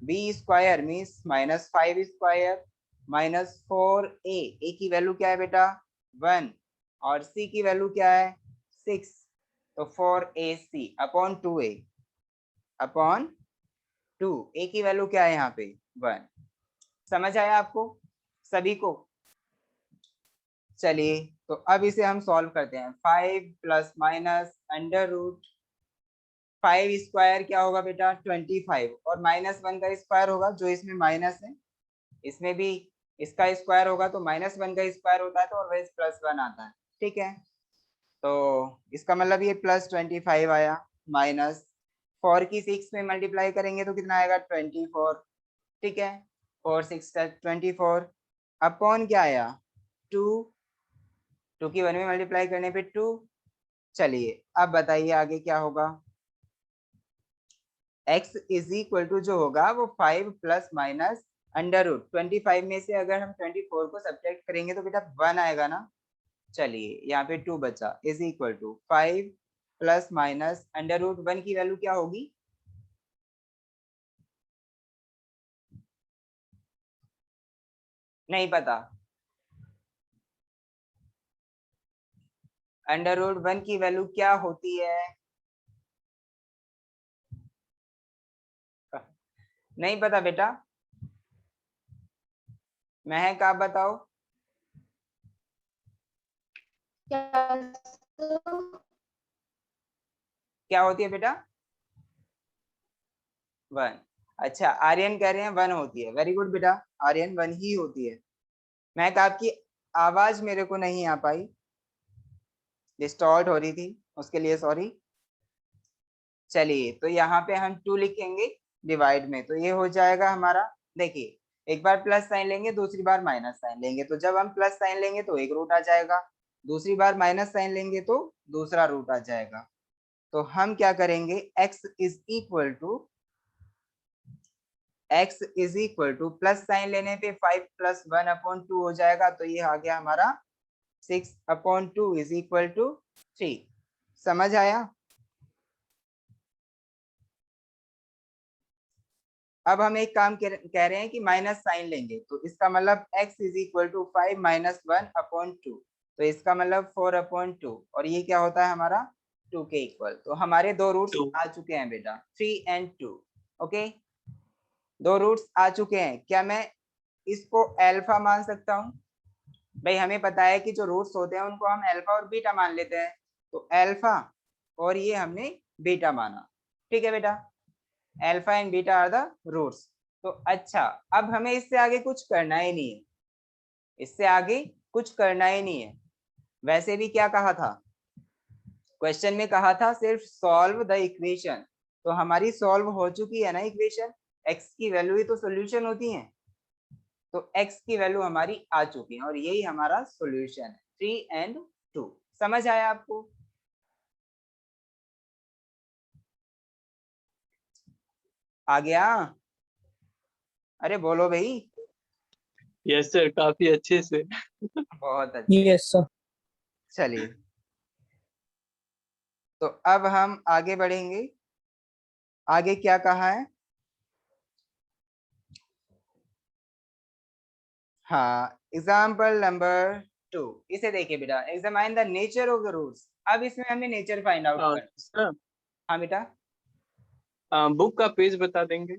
b square means -5 square minus 4a, a की वैल्यू क्या है बेटा 1, और c की वैल्यू क्या है 6, तो 4ac upon 2a upon 2, a की वैल्यू क्या है यहाँ पे 1। समझ आया आपको सभी को? चलिए तो अब इसे हम सॉल्व करते हैं। 5 plus minus under root 5 square क्या होगा बेटा 25, और -1 का स्क्वायर होगा, जो इसमें माइनस है इसमें भी इसका स्क्वायर होगा, तो -1 का स्क्वायर होता है तो ऑलवेज +1 आता है। ठीक है, तो इसका मतलब ये +25 आया, माइनस 4 की 6 में मल्टीप्लाई करेंगे तो कितना आएगा 24। ठीक है, 4 6 24 अपॉन क्या आया 2 की 1 में मल्टीप्लाई करने पे 2। चलिए अब बताइए आगे क्या होगा, x इज इक्वल टू जो होगा वो 5 प्लस माइनस अंडर रूट 25 में से अगर हम 24 को सब्ट्रैक्ट करेंगे तो बेटा 1 आएगा ना। चलिए यहाँ पे 2 बचा, is equal to 5 plus minus under root 1 की वैल्यू क्या होगी, नहीं पता। अंडर रूट 1 की वैल्यू क्या होती है, नहीं पता बेटा, महक आप बताओ क्या होती है बेटा 1। अच्छा आर्यन कह रहे हैं 1 होती है, वेरी गुड बेटा, आर्यन 1 ही होती है। महक आपकी आवाज मेरे को नहीं आ पाई, डिस्टॉर्ट हो रही थी, उसके लिए सॉरी। चलिए तो यहाँ पे हम 2 लिखेंगे डिवाइड में, तो ये हो जाएगा हमारा, देखिए एक बार प्लस साइन लेंगे दूसरी बार माइनस साइन लेंगे, तो जब हम प्लस साइन लेंगे तो एक रूट आ जाएगा, दूसरी बार माइनस साइन लेंगे तो दूसरा रूट आ जाएगा। तो हम क्या करेंगे, x is equal two plus sign लेने पे 5 प्लस 1 अपॉन 2 हो जाएगा, तो ये आ गया हमारा 6 अपॉन 2 इज इक्वल टू 3। समझ आया? अब हम एक काम कह रहे हैं कि माइनस साइन लेंगे, तो इसका मतलब x is equal to 5 minus 1 upon 2, तो इसका मतलब 4 अपॉन 2, और ये क्या होता है हमारा 2 के इक्वल। तो हमारे दो रूट्स 2 आ चुके हैं बेटा, 3 and 2। ओके, दो रूट्स आ चुके हैं। क्या मैं इसको अल्फा मान सकता हूँ? भाई हमें पता है कि जो रूट्स होते हैं उनको हम अल्फा और बीटा मान लेते हैं। तो अल्फा और ये हमने बीटा माना, ठीक है बेटा। Alpha and beta are the roots. तो अच्छा, अब हमें इससे आगे कुछ करना ही नहीं है, इससे आगे कुछ करना ही नहीं है। वैसे भी क्या कहा था क्वेश्चन में, कहा था सिर्फ सॉल्व द इक्वेशन। तो हमारी सॉल्व हो चुकी है ना इक्वेशन, एक्स की वैल्यू ही तो सॉल्यूशन होती है। तो x की वैल्यू हमारी आ चुकी है और यही हमारा सॉल्यूशन है, 3 and 2। समझ आया आपको? आ गया? अरे बोलो भाई। यस सर, काफी अच्छे से। बहुत अच्छे। Yes sir. चलिए, तो अब हम आगे बढ़ेंगे। आगे क्या कहा है? हाँ, एग्जाम्पल नंबर 2। इसे देखिए बेटा, examine the nature of the roots. अब इसमें हमें नेचर फाइंड आउट करना। सर, हाँ बेटा, बुक का पेज बता देंगे?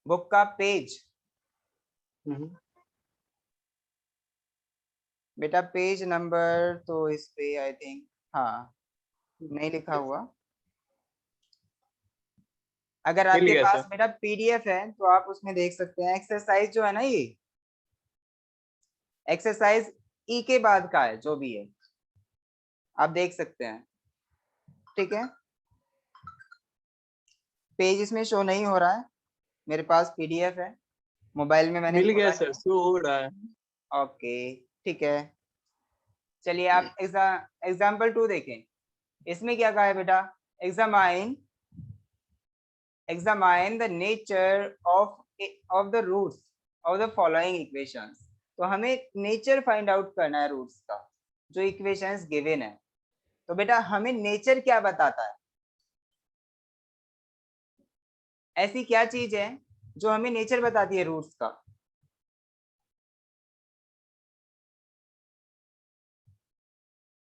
बुक का पेज? बेटा पेज नंबर तो इस पे आई थिंक, हाँ नहीं लिखा हुआ। अगर मिल आपके गया पास सर। बेटा पीडीएफ है तो आप उसमें देख सकते हैं। एक्सरसाइज जो है ना, ये एक्सरसाइज ई के बाद का है, जो भी है आप देख सकते हैं, ठीक है। पेज इसमें शो नहीं हो रहा है, मेरे पास पीडीएफ है, मोबाइल में मैंने मिल गया खोला सर, है। शो हो रहा है। ओके, ठीक है। चलिए आप एग्जाम्पल 2 देखें। इसमें क्या कहा है बेटा? Examine examine the nature of the roots of the following equations। तो हमें नेचर फाइंड आउट करना है रूट्स का, जो इक्वेशंस गिवन है। तो बेटा हमें नेचर क्या बताता है? ऐसी क्या चीज है जो हमें नेचर बताती है रूट्स का?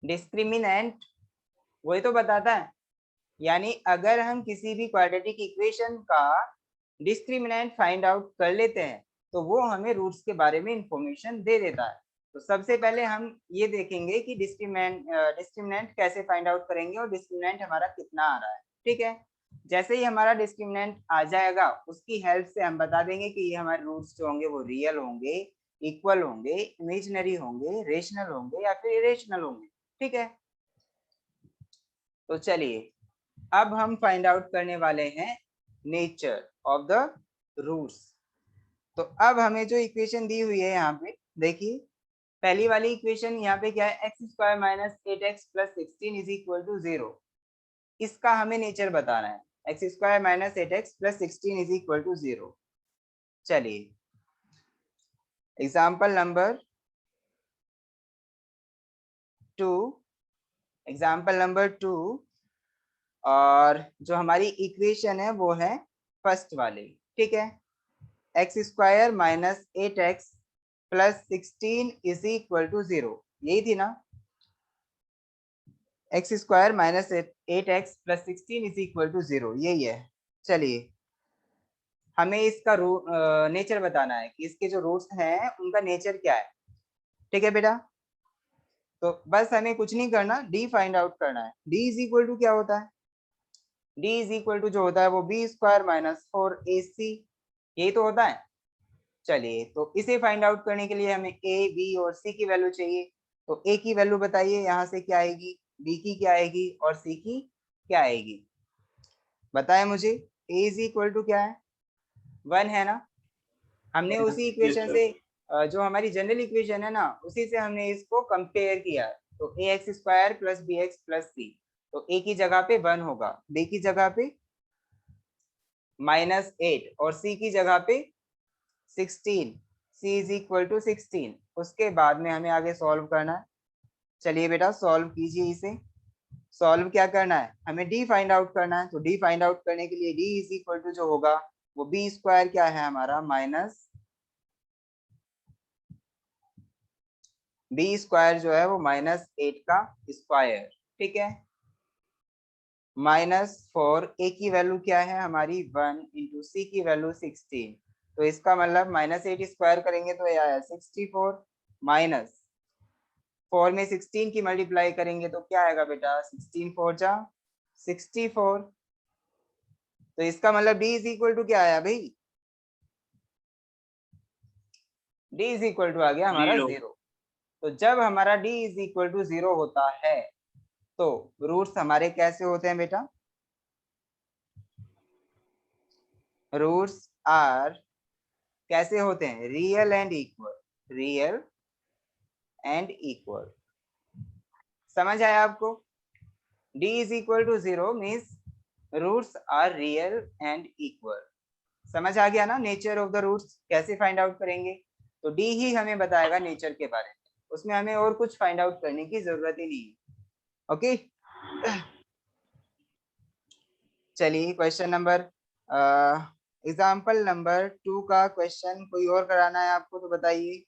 डिस्क्रिमिनेंट, वही तो बताता है। यानी अगर हम किसी भी क्वाड्रेटिक इक्वेशन का डिस्क्रिमिनेंट फाइंड आउट कर लेते हैं तो वो हमें रूट्स के बारे में इंफॉर्मेशन दे देता है। तो सबसे पहले हम ये देखेंगे कि डिस्क्रिमिनेंट कैसे फाइंड आउट करेंगे और डिस्क्रिमिनेंट हमारा कितना आ रहा है, ठीक है। जैसे ही हमारा डिस्क्रिमिनेंट आ जाएगा उसकी हेल्प से हम बता देंगे कि ये हमारे रूट्स जो होंगे वो रियल होंगे, इक्वल होंगे, इमेजिनरी होंगे, रेशनल होंगे या फिर इरेशनल होंगे, ठीक है। तो चलिए अब हम फाइंड आउट करने वाले हैं नेचर ऑफ द रूट्स। तो अब हमें जो इक्वेशन दी हुई है यहाँ पे देखिए, पहली वाली इक्वेशन यहाँ पे क्या है? X square minus 8x plus 16 is equal to 0। इसका हमें नेचर बताना है। X square minus 8x plus 16 is equal to 0। चलिए एग्जाम्पल नंबर 2, एग्जाम्पल नंबर 2। और जो हमारी इक्वेशन है वो है फर्स्ट वाली, ठीक है। X square minus 8x plus 16 is equal to 0, यही थी ना? X square minus 8x plus 16 is equal to 0, यही है। चलिए हमें इसका नेचर बताना है कि इसके जो रूट्स हैं उनका नेचर क्या है, ठीक है बेटा। तो बस हमें कुछ नहीं करना, डी फाइंड आउट करना है। डी इज इक्वल टू क्या होता है? डी इज इक्वल टू जो होता है वो बी स्क्वायर माइनस 4ac, यही तो होता है। चलिए तो इसे फाइंड आउट करने के लिए हमें ए, बी और सी की वैल्यू चाहिए। तो ए की वैल्यू बताइए यहाँ से क्या आएगी, बी की क्या आएगी और सी की क्या आएगी? बताएं मुझे। ए इज इक्वल टू क्या है? 1 है ना? हमने उसी यस इक्वेशन सर। से जो हमारी जनरल इक्वेशन है ना, उसी से हमने इसको कंपेयर किया। तो A X square plus B X plus C. तो ए की जगह पे 1 होगा, बी की जगह पे -8 और सी की जगह पे 16। सी इज इक्वल टू 16। उसके बाद में हमें आगे सॉल्व करना है। चलिए बेटा सॉल्व कीजिए इसे। सॉल्व क्या करना है? हमें डी फाइंड आउट करना है। तो डी फाइंड आउट करने के लिए डी इज इक्वल टू जो होगा वो बी स्क्वायर क्या है हमारा, माइनस बी स्क्वायर जो है वो -8 का स्क्वायर, ठीक है। -4 a की वैल्यू क्या है हमारी 1 इंटू सी की वैल्यू 16, तो इसका मतलब -8 स्क्वायर करेंगे तो ये आया 64 माइनस 4 में 16 की मल्टीप्लाई करेंगे तो क्या आएगा बेटा 16 4 जा 64, तो इसका मतलब d इज इक्वल टू क्या आया भाई, d इज इक्वल टू आ गया हमारा 0। तो जब हमारा d इज इक्वल टू 0 होता है तो रूट्स हमारे कैसे होते हैं बेटा, रूट्स आर कैसे होते हैं, real and equal, real and equal. समझ आया आपको, d is equal to 0 means roots are real and equal. समझ आ गया ना नेचर ऑफ द रूट्स कैसे फाइंड आउट करेंगे, तो d ही हमें बताएगा नेचर के बारे में, उसमें हमें और कुछ फाइंड आउट करने की जरूरत ही नहीं है। ओके चलिए क्वेश्चन नंबर एग्जाम्पल नंबर 2 का क्वेश्चन कोई और कराना है आपको तो बताइए।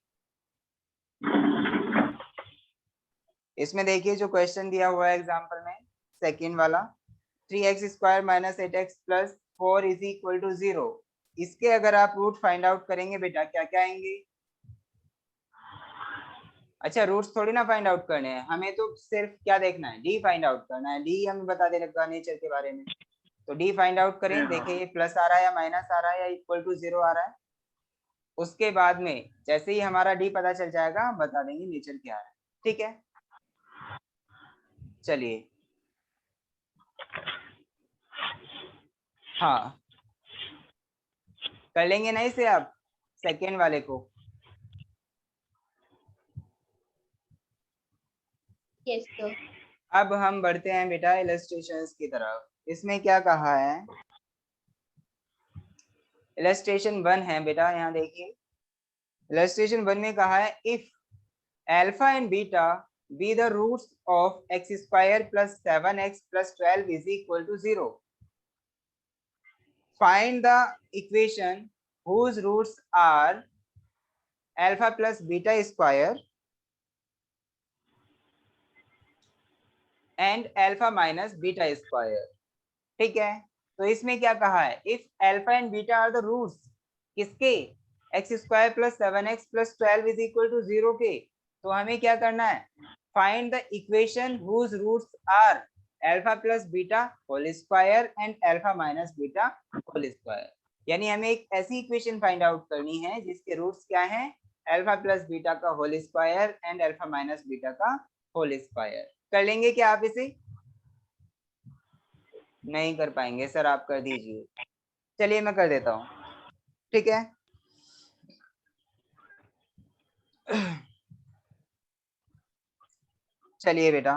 इसमें देखिए जो क्वेश्चन दिया हुआ है एग्जाम्पल में सेकेंड वाला, 3x square minus 8x plus 4 is equal to 0, इसके अगर आप रूट फाइंड आउट करेंगे बेटा क्या क्या आएंगे। अच्छा रूट्स थोड़ी ना फाइंड आउट करने हैं, हमें तो सिर्फ क्या देखना है, डी फाइंड आउट करना है, डी हमें बता दे रखा नेचर के बारे में, तो डी फाइंड आउट करें। देखिए ये प्लस आ रहा है या माइनस आ रहा है या इक्वल टू 0 आ रहा है, उसके बाद में जैसे ही हमारा डी पता चल जाएगा हम बता देंगे नेचर क्या है। ठीक है चलिए हाँ कर लेंगे ना इसे आप सेकेंड वाले को। Yes, sir. अब हम बढ़ते हैं बेटा इलस्ट्रेशंस की तरफ। इसमें क्या कहा है, इलस्ट्रेशन 1 है बेटा, यहाँ देखिए इलस्ट्रेशन 1 में कहा है if alpha and beta be the roots of x square plus 7x plus 12 is equal to 0, find the equation whose roots are alpha plus beta square and alpha minus beta square। ठीक है तो इसमें क्या कहा है, if alpha and beta are the roots किसके, X square plus 7x plus 12 is equal to 0 के, तो हमें क्या करना है, find the equation whose roots are alpha plus beta whole square and alpha minus beta whole square. यानी हमें एक ऐसी इक्वेशन फाइंड आउट करनी है जिसके रूट्स क्या हैं, अल्फा प्लस बीटा का whole square and alpha minus beta का होल स्क्वायर। कर लेंगे क्या आप इसे, नहीं कर पाएंगे सर आप कर दीजिए। चलिए मैं कर देता हूँ ठीक है। चलिए बेटा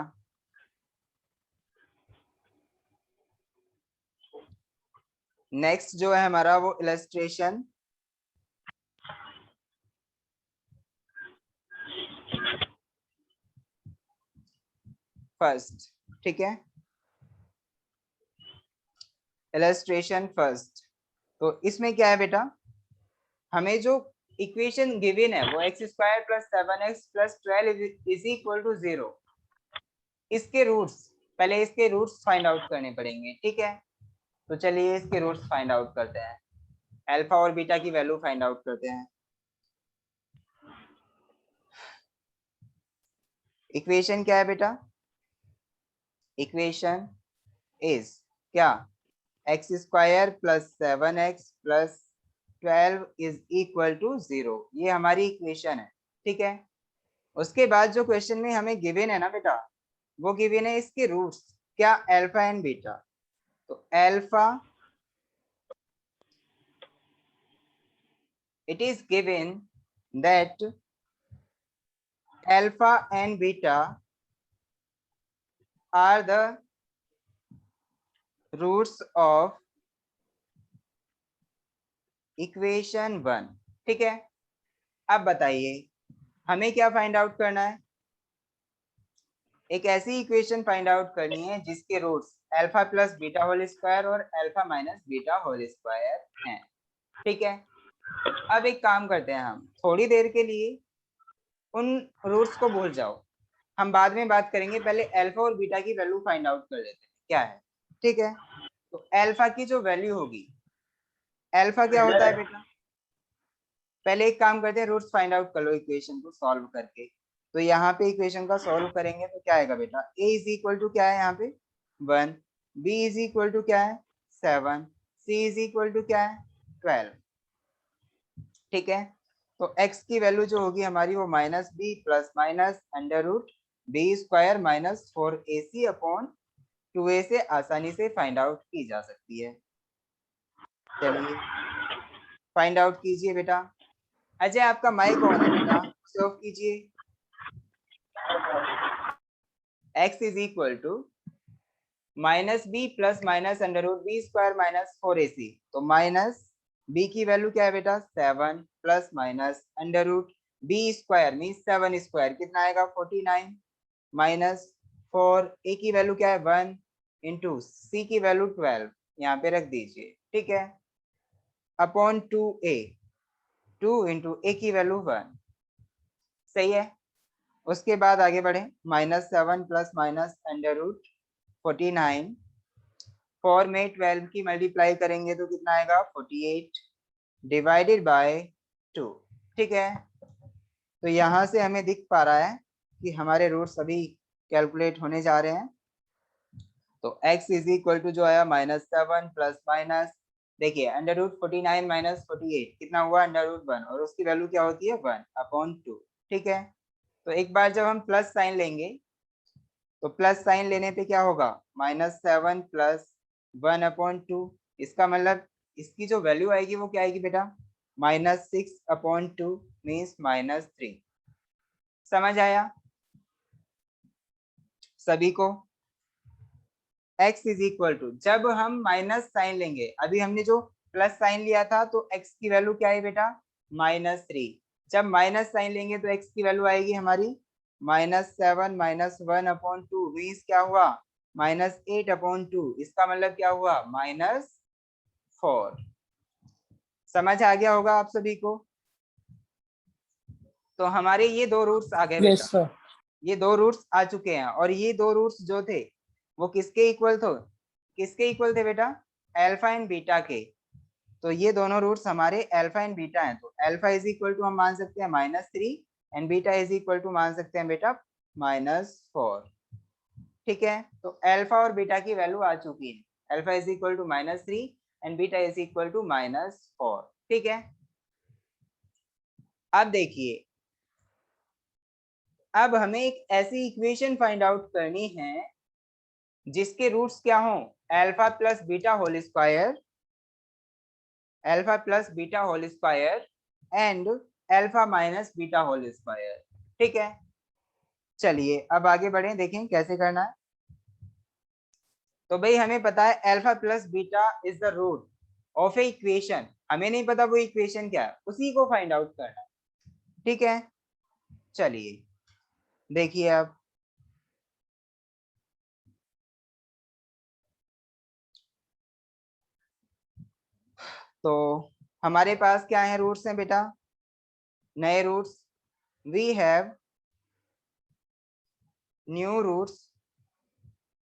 नेक्स्ट जो है हमारा वो इलस्ट्रेशन फर्स्ट। ठीक है इलस्ट्रेशन फर्स्ट, तो इसमें क्या है बेटा, हमें जो इक्वेशन गिवन है वो X square plus 7x plus 12 is equal to 0, इसके रूट्स पहले इसके रूट्स फाइंड आउट करने पड़ेंगे। ठीक है तो चलिए इसके रूट्स फाइंड आउट करते हैं, अल्फा और बीटा की वैल्यू फाइंड आउट करते हैं। इक्वेशन क्या है बेटा, इक्वेशन इज क्या, X square plus 7x plus 12 is equal to 0, ये हमारी इक्वेशन है। ठीक है उसके बाद जो क्वेश्चन में हमें गिवन है ना बेटा, वो गिवन है इसके रूट्स क्या, अल्फा एंड बीटा, तो alpha it is given that alpha and beta are the roots of equation 1। ठीक है अब बताइए हमें क्या फाइंड आउट करना है, एक ऐसी इक्वेशन फाइंड आउट करनी है जिसके roots alpha plus beta whole square और alpha minus beta whole square हैं। ठीक है अब एक काम करते हैं, हम थोड़ी देर के लिए उन रूट्स को भूल जाओ, हम बाद में बात करेंगे, पहले अल्फा और बीटा की वैल्यू फाइंड आउट कर लेते हैं क्या है। ठीक है। तो अल्फा की जो वैल्यू होगी, अल्फा क्या होता है बेटा, पहले एक काम करते हैं, रूट्स फाइंड आउट कर लो इक्वेशन को सॉल्व करके। तो यहाँ पे इक्वेशन का सॉल्व करेंगे तो क्या आएगा बेटा, a इज इक्वल टू क्या है यहाँ पे 1, b इज इक्वल टू क्या है 7, c इज इक्वल टू क्या है 12। ठीक है। तो x की वैल्यू जो होगी हमारी वो minus B plus minus under root B square minus 4ac upon 2a से आसानी से फाइंड आउट की जा सकती है। चलिए फाइंड आउट कीजिए बेटा। अजय आपका माइक ऑन है बेटा, उसे ऑफ कीजिए। x is equal to minus B plus minus under root B square minus 4ac। तो माइनस b की वैल्यू क्या है बेटा 7 plus minus under root B square mean 7 square कितना आएगा 49 माइनस 4a की वैल्यू क्या है 1 इंटू c की वैल्यू 12 यहाँ पे रख दीजिए। ठीक है, अपॉन 2a, 2 इंटू a की वैल्यू 1। सही है। उसके बाद आगे बढ़े, -7 प्लस माइनस अंडर रूट 49, 4 में 12 की मल्टीप्लाई करेंगे तो कितना आएगा 48 डिवाइडेड बाय 2। ठीक है, तो यहाँ से हमें दिख पा रहा है कि हमारे रूट्स अभी कैलकुलेट होने जा रहे हैं। तो x इज इक्वल टू जो आया -7 प्लस माइनस, देखिए अंडर रूट 49 माइनस 48 कितना हुआ अंडर रूट 1 और उसकी वैल्यू क्या होती है 1 अपॉन 2। ठीक है, तो एक बार जब हम प्लस साइन लेंगे तो प्लस साइन लेने पे क्या होगा -7 प्लस 1 अपॉन 2, इसका मतलब इसकी जो वैल्यू आएगी वो क्या आएगी बेटा -6 अपॉन 2 मीन्स -3। समझ आया सभी को। x इज इक्वल टू, जब हम माइनस साइन लेंगे, अभी हमने जो प्लस साइन लिया था तो x की वैल्यू क्या है बेटा -3, जब माइनस साइन लेंगे तो x की वैल्यू आएगी हमारी -7 माइनस 1 अपॉन 2 मीन्स क्या हुआ -8 अपॉन 2, इसका मतलब क्या हुआ -4। समझ आ गया होगा आप सभी को। तो हमारे ये दो रूट्स आ गए बेटा, Yes, sir. ये दो रूट्स आ चुके हैं और ये दो रूट्स जो थे वो किसके इक्वल थे, किसके इक्वल थे बेटा अल्फा एंड बीटा के। तो ये दोनों रूट्स हमारे अल्फा एंड बीटा हैं, तो अल्फा इज इक्वल टू हम मान सकते हैं -3 and beta is equal to मान सकते हैं बेटा -4। ठीक है, तो अल्फा और बीटा की वैल्यू आ चुकी है, alpha is equal to -3 and beta is equal to -4। ठीक है, अब देखिए, अब हमें एक ऐसी इक्वेशन फाइंड आउट करनी है जिसके रूट्स क्या हों alpha plus beta whole square, alpha plus beta whole square and alpha minus beta whole square. ठीक है, चलिए अब आगे बढ़े, देखें कैसे करना है। तो भाई हमें पता है alpha plus beta is the root of a equation, हमें नहीं पता वो इक्वेशन क्या है, उसी को फाइंड आउट करना है। ठीक है, चलिए देखिए अब, तो हमारे पास क्या है रूट्स हैं बेटा, नए roots, we have new roots,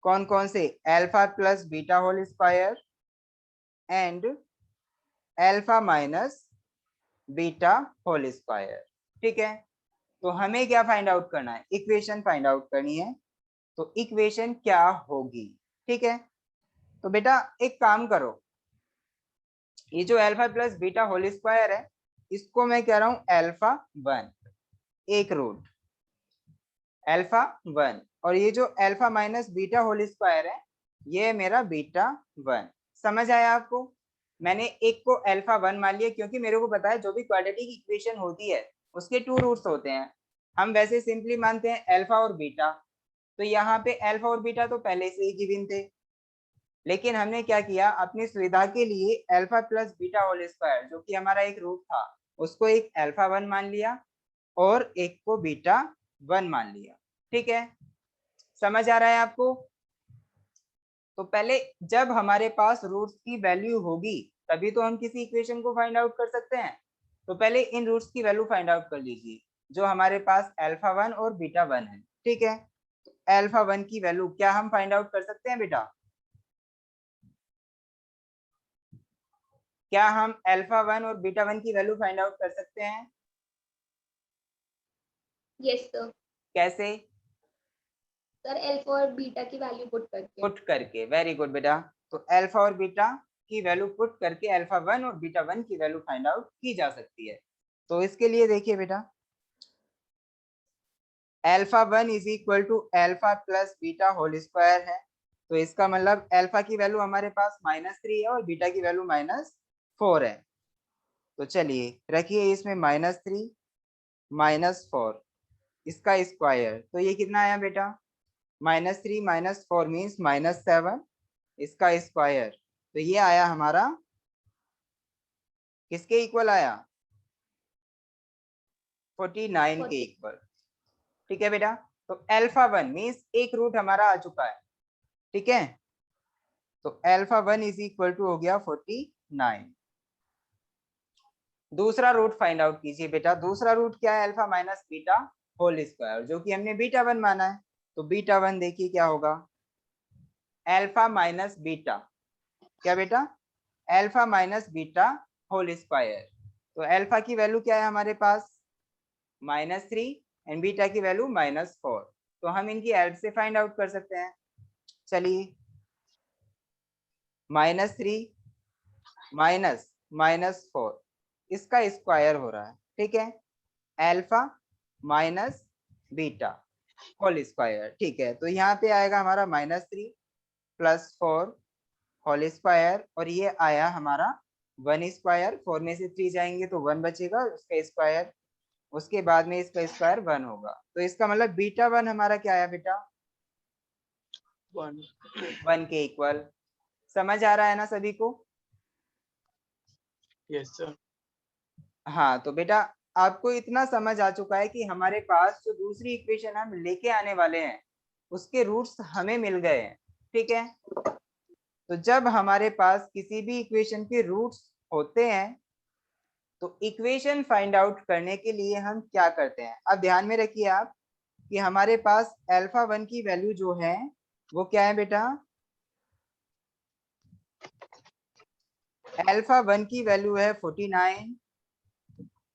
कौन कौन से alpha plus beta whole square and alpha minus beta whole square. ठीक है, तो हमें क्या फाइंड आउट करना है, इक्वेशन फाइंड आउट करनी है। तो इक्वेशन क्या होगी, ठीक है, तो बेटा एक काम करो, ये जो alpha plus beta whole square है इसको मैं कह रहा हूं अल्फा 1 एक रूट अल्फा 1, और ये जो alpha minus beta whole square है ये मेरा बीटा 1। समझ आया आपको, मैंने एक को अल्फा 1 मान लिया क्योंकि मेरे को पता है जो भी क्वाड्रेटिक इक्वेशन होती है उसके 2 रूट्स होते हैं, हम वैसे सिंपली मानते हैं अल्फा और बीटा। तो यहाँ पे अल्फा और बीटा तो पहले से ही गिवन थे, लेकिन हमने क्या किया अपनी सुविधा के लिए alpha plus beta whole square जो कि हमारा एक रूट था उसको एक अल्फा 1 मान लिया और एक को बीटा 1 मान लिया। ठीक है, समझ आ रहा है आपको। तो पहले जब हमारे पास रूट्स की वैल्यू होगी तभी तो हम किसी इक्वेशन को फाइंड आउट कर सकते हैं। तो पहले इन रूट्स की वैल्यू फाइंड आउट कर लीजिए जो हमारे पास अल्फा 1 और बीटा 1 है। ठीक है, अल्फा 1 की वैल्यू क्या हम फाइंड आउट कर सकते हैं बेटा, क्या हम अल्फा 1 और बीटा 1 की वैल्यू फाइंड आउट कर सकते हैं? Yes sir. कैसे? सर अल्फा और बीटा की वैल्यू पुट करके। पुट करके, वेरी गुड बेटा। तो अल्फा और बीटा की वैल्यू पुट करके अल्फा 1 और बीटा 1 की वैल्यू फाइंड आउट की जा सकती है। तो इसके लिए देखिए बेटा, alpha 1 is equal to alpha plus beta whole square है। तो इसका मतलब अल्फा की वैल्यू हमारे पास -3 है और बीटा की वैल्यू -4 है। तो चलिए रखिए इसमें -3 -4 इसका स्क्वायर, तो ये कितना आया बेटा? -3 -4 मीन्स -7 इसका स्क्वायर। तो ये आया हमारा किसके इक्वल आया? 49 के इक्वल। ठीक है बेटा। तो अल्फा 1 मीन्स एक रूट हमारा आ चुका है। ठीक है, तो अल्फा 1 इज इक्वल टू हो गया 49। दूसरा रूट फाइंड आउट कीजिए बेटा। दूसरा रूट क्या है? Alpha minus beta whole square, जो कि हमने बीटा 1 माना है। तो बीटा 1 देखिए क्या होगा? अल्फा माइनस बीटा, क्या बेटा? Alpha minus beta whole square. तो अल्फा की वैल्यू क्या है हमारे पास? -3 एंड बीटा की वैल्यू -4। तो हम इनकी हेल्प से फाइंड आउट कर सकते हैं। चलिए, -3 -4 इसका स्क्वायर हो रहा है। ठीक है, alpha minus beta whole square. ठीक है, तो यहाँ पे आएगा हमारा -3 + 4 होल स्क्वायर, और ये आया हमारा 1 स्क्वायर। 4 में से 3 जाएंगे तो 1 बचेगा, उसका स्क्वायर। उसके बाद में इसका स्क्वायर 1 होगा। तो इसका मतलब बीटा 1 हमारा क्या आया बेटा? 1 के इक्वल। समझ आ रहा है ना सभी को? Yes sir. हाँ, तो बेटा आपको इतना समझ आ चुका है कि हमारे पास जो दूसरी इक्वेशन हम लेके आने वाले हैं उसके रूट्स हमें मिल गए हैं। ठीक है, तो जब हमारे पास किसी भी इक्वेशन के रूट्स होते हैं तो इक्वेशन फाइंड आउट करने के लिए हम क्या करते हैं? अब ध्यान में रखिए आप कि हमारे पास अल्फा 1 की वैल्यू जो है वो क्या है बेटा? अल्फा 1 की वैल्यू है 49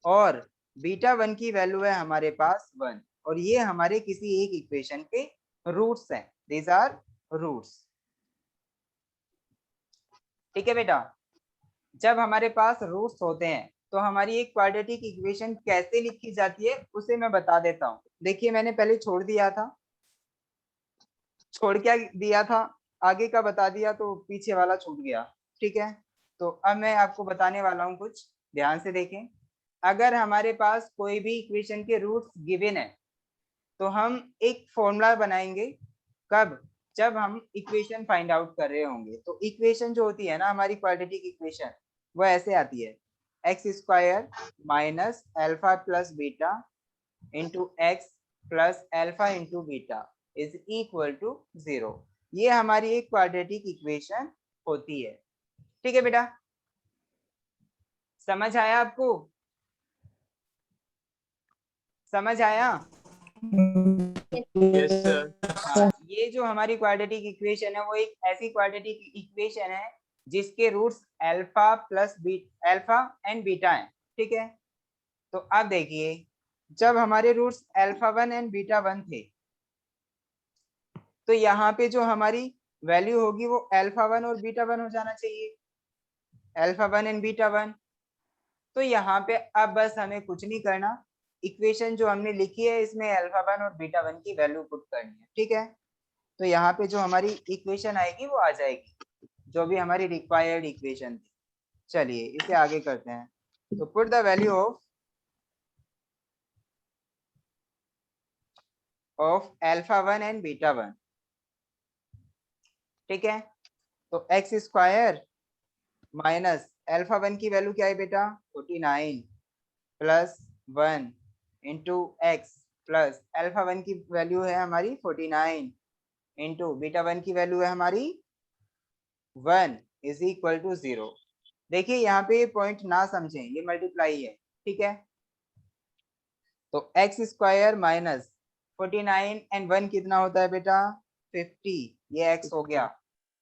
और बीटा 1 की वैल्यू है हमारे पास 1, और ये हमारे किसी एक इक्वेशन के रूट्स हैं। These are roots. ठीक है बेटा, जब हमारे पास रूट्स होते हैं तो हमारी एक क्वाड्रेटिक इक्वेशन कैसे लिखी जाती है उसे मैं बता देता हूँ। देखिए मैंने पहले छोड़ दिया था, छोड़ क्या दिया था, आगे का बता दिया तो पीछे वाला छूट गया। ठीक है, तो अब मैं आपको बताने वाला हूँ कुछ, ध्यान से देखें। अगर हमारे पास कोई भी इक्वेशन के रूट्स गिवन है तो हम एक फॉर्मूला बनाएंगे। कब? जब हम इक्वेशन फाइंड आउट कर रहे होंगे। तो इक्वेशन जो होती है ना हमारी क्वाड्रेटिक इक्वेशन, वो ऐसे आती है: x² minus alpha plus beta into x plus alpha into beta is equal to 0। ये हमारी एक क्वाड्रेटिक इक्वेशन होती है। ठीक है बेटा, समझ आया आपको? समझ आया? Yes sir. हाँ, ये जो हमारी क्वाड्रेटिक इक्वेशन है वो एक ऐसी क्वाड्रेटिक इक्वेशन है जिसके roots alpha plus alpha and beta है। ठीक है, तो अब देखिए, जब हमारे रूट्स अल्फा 1 एंड बीटा 1 थे तो यहाँ पे जो हमारी वैल्यू होगी वो अल्फा 1 और बीटा 1 हो जाना चाहिए, अल्फा 1 एंड बीटा 1। तो यहाँ पे अब बस हमें कुछ नहीं करना, इक्वेशन जो हमने लिखी है इसमें अल्फा 1 और बीटा 1 की वैल्यू पुट करनी है। ठीक है, तो यहाँ पे जो हमारी इक्वेशन आएगी वो आ जाएगी, जो भी हमारी रिक्वायर्ड इक्वेशन थी। चलिए इसे आगे करते हैं। तो put the value of alpha 1 and beta 1। ठीक है, तो x² माइनस अल्फा 1 की वैल्यू क्या है बेटा? 49 plus 1 into x plus alpha 1 की वैल्यू है हमारी 49 इंटू बीटा 1 की वैल्यू है हमारी 1 इज इक्वल टू 0। देखिए यहाँ पे पॉइंट ना समझें, ये मल्टीप्लाई है। ठीक है, तो x² माइनस 49 एंड 1 कितना होता है बेटा? 50, ये x हो गया,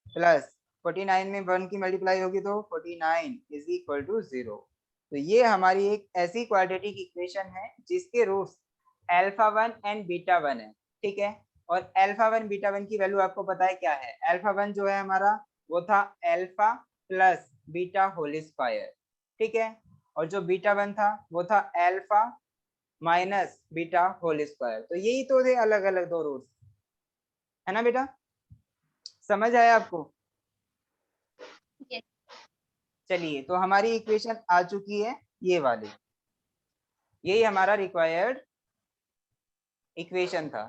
प्लस 49 में 1 की मल्टीप्लाई होगी तो 49 इज इक्वल टू 0। तो ये हमारी एक ऐसी क्वाड्रेटिक इक्वेशन है जिसके रूट्स अल्फा 1 एंड बीटा 1 है, ठीक है। और अल्फा 1 बीटा 1 की वैल्यू आपको पता है क्या है। अल्फा 1 जो है हमारा वो था alpha plus beta whole square, ठीक है। और जो बीटा 1 था वो था alpha minus beta whole square. तो यही तो थे अलग अलग दो रूट्स, है ना बेटा, समझ आया आपको। Yes. चलिए तो हमारी इक्वेशन आ चुकी है ये वाली, यही हमारा रिक्वायर्ड इक्वेशन था।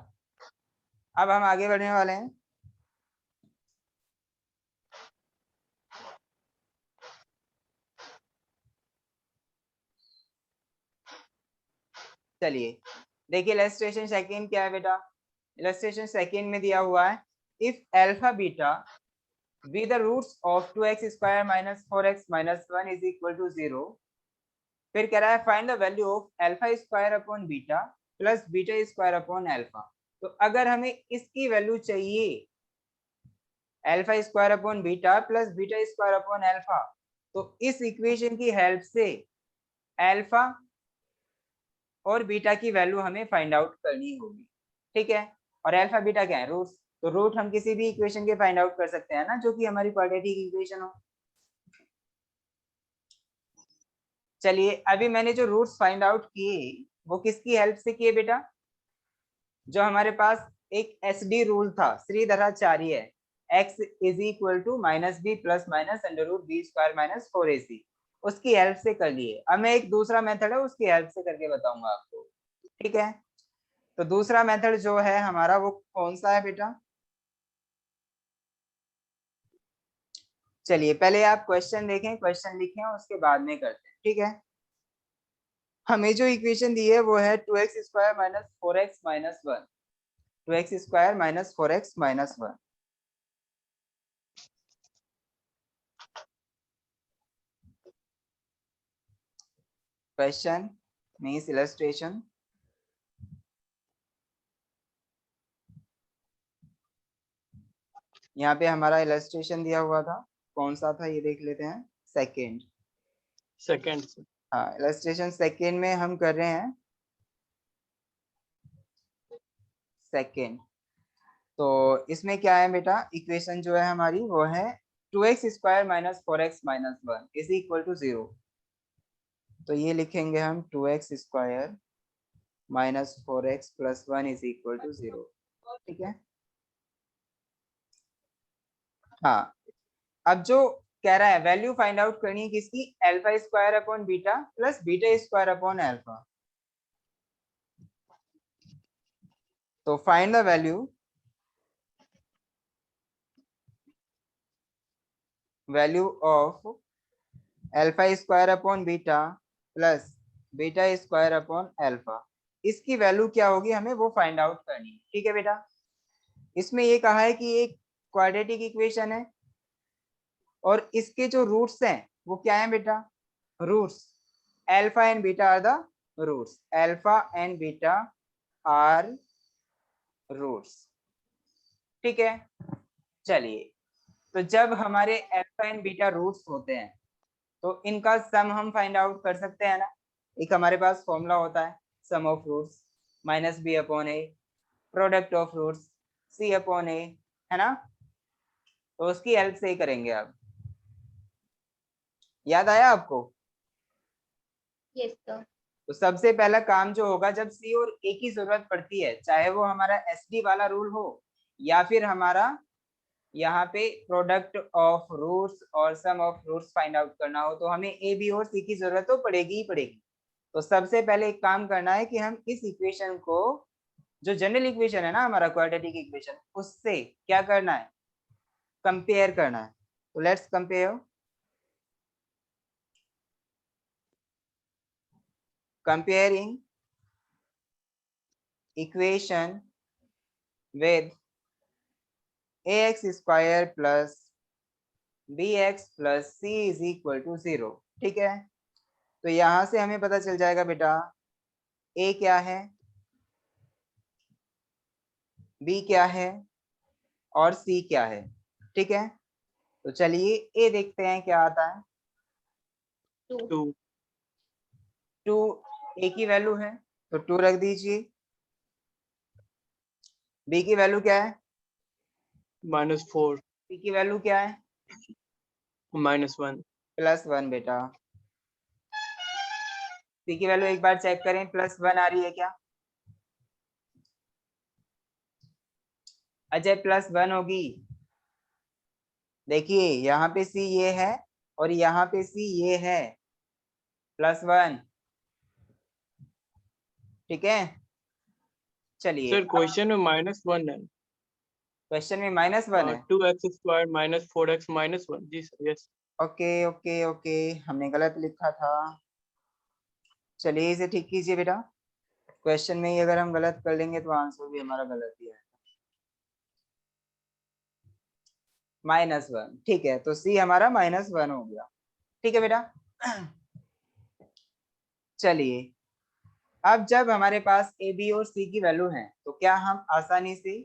अब हम आगे बढ़ने वाले हैं। चलिए देखिए इलस्ट्रेशन सेकंड क्या है बेटा। इलस्ट्रेशन सेकंड में दिया हुआ है if alpha beta be the roots of 2x square minus 4x minus 1 is equal to 0। फिर कह रहा है find the value of alpha square upon beta plus beta square upon alpha. तो अगर हमें इसकी वैल्यू चाहिए alpha square upon beta plus beta square upon alpha, तो इस इक्वेशन की हेल्प से अल्फा और बीटा की वैल्यू हमें फाइंड आउट करनी होगी, ठीक है। और अल्फा बीटा क्या है, रूट्स। तो रूट हम किसी भी इक्वेशन के फाइंड आउट कर सकते हैं ना, जो कि हमारी क्वाड्रेटिक इक्वेशन हो। चलिए अभी मैंने जो रूट्स फाइंड आउट किए वो किसकी हेल्प से किए बेटा, जो हमारे पास एक एसडी रूल था श्रीधराचार्य, x is equal to minus B plus minus under root B square minus 4ac, उसकी हेल्प से कर लिए। अब मैं एक दूसरा मेथड है उसकी हेल्प से करके बताऊंगा आपको, ठीक है। तो दूसरा मेथड जो है हमारा वो कौन सा है बेटा, चलिए पहले आप क्वेश्चन देखें, क्वेश्चन लिखें, उसके बाद में करते हैं, ठीक है। हमें जो इक्वेशन दी है वो है 2x square minus 4x minus 1, 2x square minus 4x minus 1। Question means illustration. यहाँ पे हमारा इलस्ट्रेशन दिया हुआ था, कौन सा था ये देख लेते हैं, सेकेंड। सेकंड से। हाँ इलस्ट्रेशन सेकेंड में हम कर रहे हैं सेकेंड। तो इसमें क्या है बेटा, इक्वेशन जो है हमारी वो है 2x square minus 4x minus 1 is equal to 0। तो ये लिखेंगे हम 2x square minus 4x plus 1 is equal to 0, ठीक है। हाँ अब जो कह रहा है वैल्यू फाइंड आउट करनी है किसकी, alpha square upon beta plus beta square upon alpha. तो find the value of alpha square upon beta plus beta square upon alpha. इसकी वैल्यू क्या होगी हमें वो फाइंड आउट करनी है, ठीक है बेटा। इसमें ये कहा है कि एक क्वाड्रेटिक इक्वेशन है और इसके जो रूट्स हैं वो क्या है बेटा, roots alpha and beta are the roots, alpha and beta are roots, ठीक है। चलिए तो जब हमारे अल्फा एंड बीटा रूट्स होते हैं तो इनका सम हम फाइंड आउट कर सकते हैं ना। एक हमारे पास फॉर्मूला होता है sum of roots minus B upon A, product of roots C upon A, है ना। तो उसकी हेल्प से ही करेंगे आप, याद आया आपको। Yes, sir. तो सबसे पहला काम जो होगा जब सी और ए की जरूरत पड़ती है, चाहे वो हमारा एसडी वाला रूल हो या फिर हमारा यहाँ पे प्रोडक्ट ऑफ रूट्स और सम ऑफ रूट्स फाइंड आउट करना हो, तो हमें ए बी और सी की जरूरत तो पड़ेगी ही पड़ेगी। तो सबसे पहले एक काम करना है कि हम इस इक्वेशन को, जो जनरल इक्वेशन है ना हमारा क्वाड्रेटिक इक्वेशन, उससे क्या करना है, कंपेयर करना है। तो let's compare, comparing equation with ax square plus bx plus c is equal to 0, ठीक है। तो यहां से हमें पता चल जाएगा बेटा a क्या है, b क्या है और c क्या है, ठीक है। तो चलिए ए देखते हैं क्या आता है। 2 2 ए की वैल्यू है तो 2 रख दीजिए। बी की वैल्यू क्या है? -4 सी की वैल्यू क्या है? -1 +1 बेटा। सी की वैल्यू एक बार चेक करें, +1 आ रही है क्या? अजय +1 होगी। देखिए यहाँ पे सी ये है और यहाँ पे सी ये है, +1। ठीक है, चलिए सर क्वेश्चन में -1 है। क्वेश्चन में -1 है। 2x² - 4x - 1 जी sir, yes. Okay okay okay, हमने गलत लिखा था। चलिए इसे ठीक कीजिए बेटा। क्वेश्चन में ही अगर हम गलत कर लेंगे तो आंसर भी हमारा गलत ही है। -1, ठीक है, तो सी हमारा -1 हो गया। ठीक है बेटा। चलिए अब जब हमारे पास ए बी और सी की वैल्यू है तो क्या हम आसानी से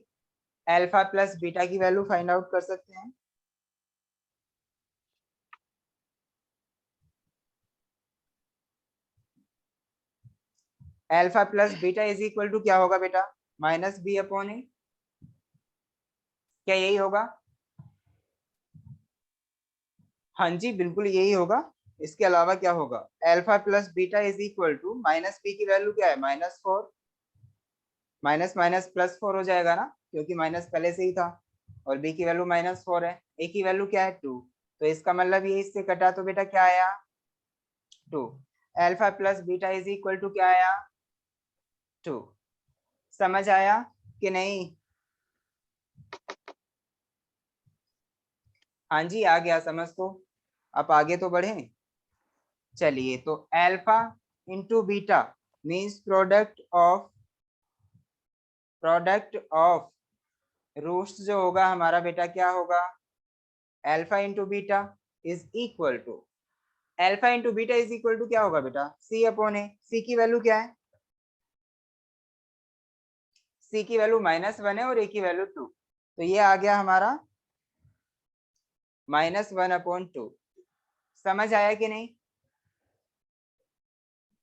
अल्फा प्लस बीटा की वैल्यू फाइंड आउट कर सकते हैं? Alpha plus beta is equal to क्या होगा बेटा? -b/a। क्या यही होगा? हाँ जी बिल्कुल यही होगा। इसके अलावा क्या होगा? Alpha plus beta is equal to -b की वैल्यू क्या है? -4। माइनस माइनस +4 हो जाएगा ना, क्योंकि माइनस पहले से ही था। और b की वैल्यू -4 है, a की वैल्यू क्या है? 2। तो इसका मतलब ये इससे कटा तो बेटा क्या आया? 2। Alpha plus beta is equal to क्या आया? 2। समझ आया कि नहीं? हाँ जी आ गया समझ तो। अब आगे तो बढ़े। चलिए तो alpha into beta means product of roots जो होगा हमारा बेटा क्या होगा? Alpha into beta is equal to, alpha into beta is equal to क्या होगा बेटा? c/a। सी की वैल्यू क्या है? सी की वैल्यू -1 है और a की वैल्यू 2। तो ये आ गया हमारा -1/2। समझ आया कि नहीं?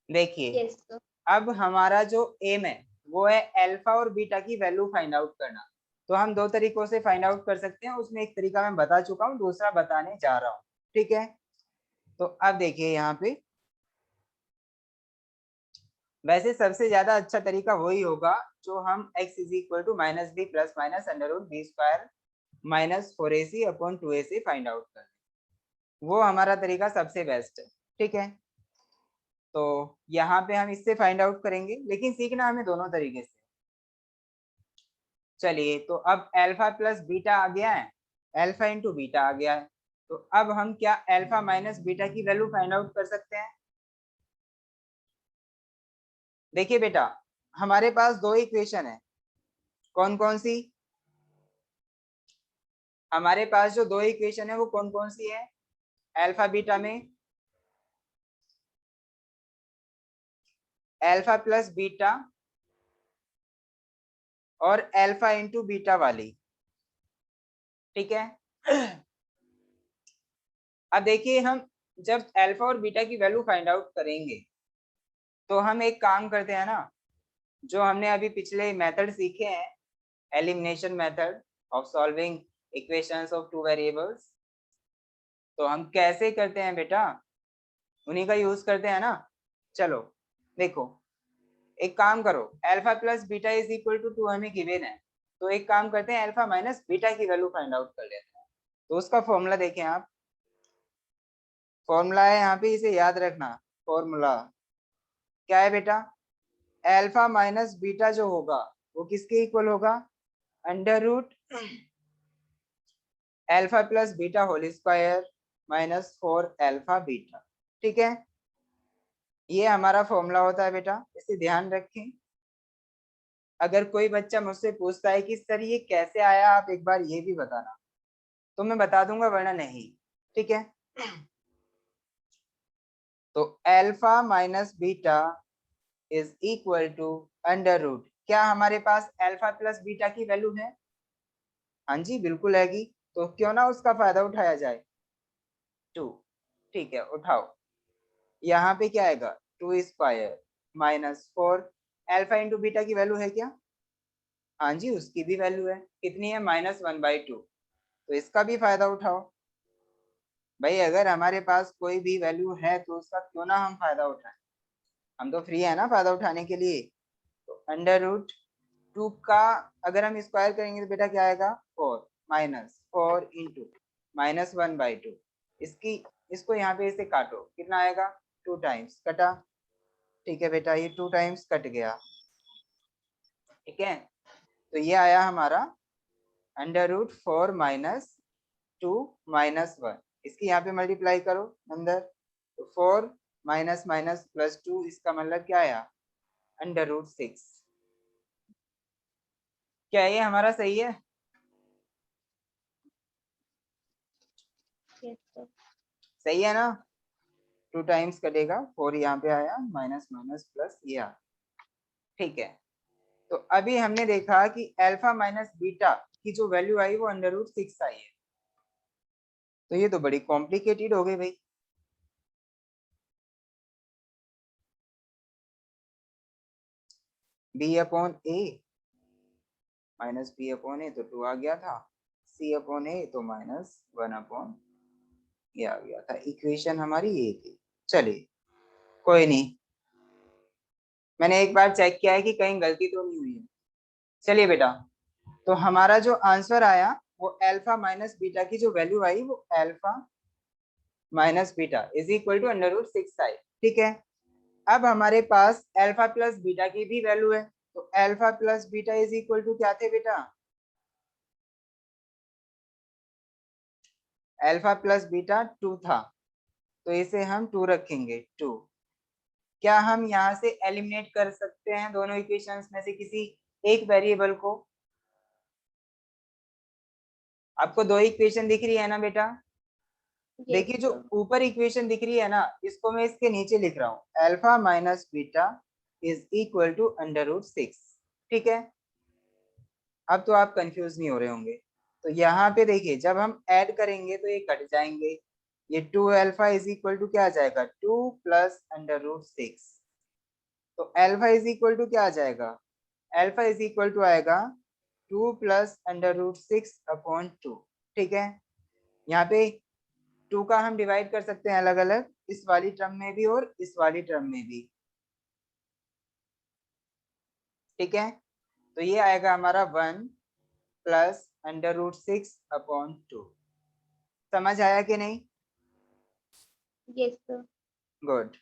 देखिए यस सर। अब हमारा जो एम है वो है अल्फा और बीटा की वैल्यू फाइंड आउट करना। तो हम दो तरीकों से फाइंड आउट कर सकते हैं, उसमें एक तरीका मैं बता चुका हूँ, दूसरा बताने जा रहा हूँ। ठीक है, तो अब देखिए यहाँ पे वैसे सबसे ज्यादा अच्छा तरीका वही होगा जो हम x is equal to -b plus minus √b² -4ac/2ac find out कर, वो हमारा तरीका सबसे बेस्ट है। ठीक है, तो यहाँ पे हम इससे फाइंड आउट करेंगे, लेकिन सीखना हमें दोनों तरीके से। चलिए तो अब अल्फा प्लस बीटा आ गया है, अल्फा इंटू बीटा आ गया है, तो अब हम क्या अल्फा माइनस बीटा की वैल्यू फाइंड आउट कर सकते हैं? देखिए बेटा हमारे पास दो इक्वेशन है, कौन कौन सी? हमारे पास जो दो इक्वेशन है वो कौन कौन सी है अल्फा बीटा में? अल्फा प्लस बीटा और अल्फा इंटू बीटा वाली। ठीक है, अब देखिए हम जब अल्फा और बीटा की वैल्यू फाइंड आउट करेंगे तो हम एक काम करते हैं ना, जो हमने अभी पिछले मेथड सीखे हैं, elimination method of solving equations of two variables, तो हम कैसे करते हैं बेटा? उन्हीं का यूज करते हैं ना। चलो देखो, एक काम करो, alpha plus beta is equal to 2 हमें गिवन है, तो एक काम करते हैं अल्फा माइनस बीटा की वैल्यू फाइंड आउट कर लेते हैं। तो उसका फॉर्मूला देखें आप, फॉर्मूला है यहाँ पे, इसे याद रखना। फॉर्मूला क्या है बेटा? अल्फा माइनस बीटा जो होगा वो किसके इक्वल होगा? Under root alpha plus beta whole square -4 alpha beta. ठीक है, ये हमारा फॉर्मूला होता है बेटा, इसे ध्यान रखें। अगर कोई बच्चा मुझसे पूछता है कि सर ये कैसे आया, आप एक बार ये भी बताना, तो मैं बता दूंगा, वरना नहीं। ठीक है, तो alpha minus beta is equal to under root, क्या हमारे पास अल्फा प्लस बीटा की वैल्यू है? हाँ जी बिल्कुल हैगी। तो क्यों ना उसका फायदा उठाया जाए। 2, ठीक है उठाओ। यहाँ पे क्या आएगा 2 स्क्वायर -4, अल्फा इंटू बीटा की वैल्यू है क्या? हाँ जी उसकी भी वैल्यू है, कितनी है -1/2, तो इसका भी फायदा उठाओ। भाई अगर हमारे पास कोई भी वैल्यू है तो उसका क्यों ना हम फायदा उठाएं, हम तो फ्री है ना फायदा उठाने के लिए। तो √2 का अगर हम स्क्वायर करेंगे तो बेटा क्या आएगा 4, -4 इंटू -1/2, इसको यहाँ पे इसे काटो, कितना आएगा 2 टाइम्स कटा, ठीक है बेटा ये 2 टाइम्स कट गया, ठीक है। तो ये आया हमारा √4 - 2 - 1, इसकी यहाँ पे मल्टीप्लाई करो अंदर, तो 4 माइनस माइनस प्लस 2, इसका मतलब क्या आया √6। क्या ये हमारा सही है? Yes, sir. सही है ना? 2 टाइम्स कटेगा, 4 यहाँ पे आया, माइनस माइनस प्लस ये आ, ठीक है। तो अभी हमने देखा कि अल्फा माइनस बीटा की जो वैल्यू आई वो √6 आई है, तो ये तो बड़ी कॉम्प्लिकेटेड हो गई भाई। b/a माइनस b/a तो 2 आ गया था, c/a तो -1/, ये आ गया था, इक्वेशन हमारी ये थी। चलिए कोई नहीं, मैंने एक बार चेक किया है कि कहीं गलती तो नहीं हुई है। चलिए बेटा, तो हमारा जो आंसर आया वो अल्फा माइनस बीटा की जो वैल्यू आई वो alpha minus beta is equal to √6 आई, ठीक है। अब हमारे पास अल्फा प्लस बीटा की भी वैल्यू है, तो alpha plus beta is equal to क्या थे बेटा? अल्फा प्लस बीटा 2 था, तो इसे हम 2 रखेंगे 2। क्या हम यहाँ से एलिमिनेट कर सकते हैं दोनों इक्वेशंस में से किसी एक वेरिएबल को? आपको 2 इक्वेशन दिख रही है ना बेटा? Yes, देखिए जो sir. ऊपर इक्वेशन दिख रही है ना, इसको मैं इसके नीचे लिख रहा हूँ, alpha minus beta is equal to √6, ठीक है। अब तो आप कंफ्यूज नहीं हो रहे होंगे। तो यहाँ पे देखिए जब हम ऐड करेंगे तो ये कट जाएंगे, ये 2 अल्फा इज इक्वल टू क्या आ जाएगा 2 प्लस √6, तो अल्फा इज इक्वल टू क्या आ जाएगा, अल्फा इज इक्वल टू आएगा 2 प्लस √6/2, ठीक है। यहाँ पे 2 का हम डिवाइड कर सकते हैं अलग अलग, इस वाली टर्म में भी और इस वाली टर्म में भी, ठीक है। तो ये आएगा हमारा 1 प्लस √6/2। समझ आया कि नहीं? Yes, sir. गुड।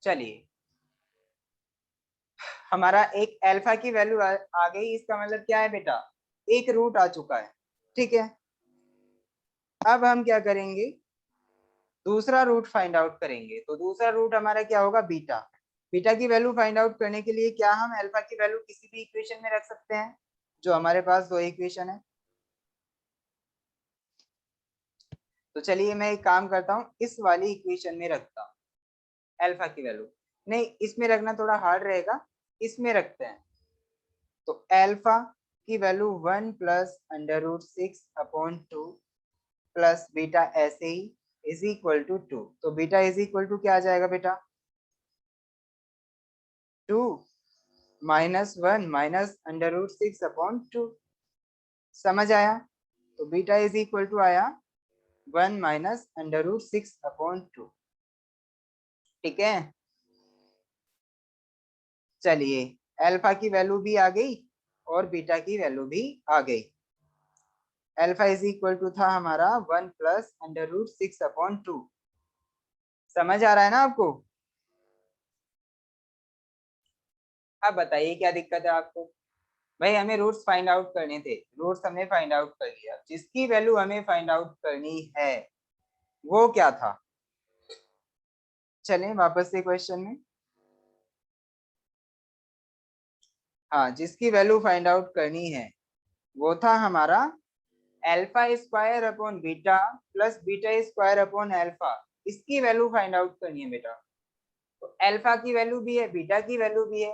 चलिए हमारा एक अल्फा की वैल्यू आ गई, इसका मतलब क्या है बेटा, एक रूट आ चुका है, ठीक है। अब हम क्या करेंगे, दूसरा रूट फाइंड आउट करेंगे। तो दूसरा रूट हमारा क्या होगा बीटा। बीटा की वैल्यू फाइंड आउट करने के लिए क्या हम अल्फा की वैल्यू किसी भी इक्वेशन में रख सकते हैं, जो हमारे पास 2 इक्वेशन है। तो चलिए मैं एक काम करता हूँ, इस वाली इक्वेशन में रखता हूँ अल्फा की वैल्यू, नहीं इसमें रखना थोड़ा हार्ड रहेगा, इसमें रखते हैं। तो अल्फा की वैल्यू 1 प्लस √6/2 प्लस बीटा ऐसे ही इज इक्वल टू 2, तो बीटा इज इक्वल टू क्या आ जाएगा बेटा 2 -1 माइनस √6/2, समझ आया? तो बीटा इज इक्वल टू आया 1 माइनस √6/2, ठीक है। चलिए अल्फा की वैल्यू भी आ गई और बीटा की वैल्यू भी आ गई। अल्फा इज इक्वल टू था हमारा 1 प्लस √6/2, समझ आ रहा है ना आपको? अब बताइए क्या दिक्कत है आपको? भाई हमें रूट्स फाइंड आउट करने थे, रूट्स हमने फाइंड आउट कर लिया, जिसकी वैल्यू हमें फाइंड आउट करनी है वो क्या था? चलें वापस से क्वेश्चन में। हाँ जिसकी वैल्यू फाइंड आउट करनी है वो था हमारा alpha square upon beta plus beta square upon alpha, इसकी वैल्यू फाइंड आउट करनी है बेटा। तो अल्फा की वैल्यू भी है, बीटा की वैल्यू भी है,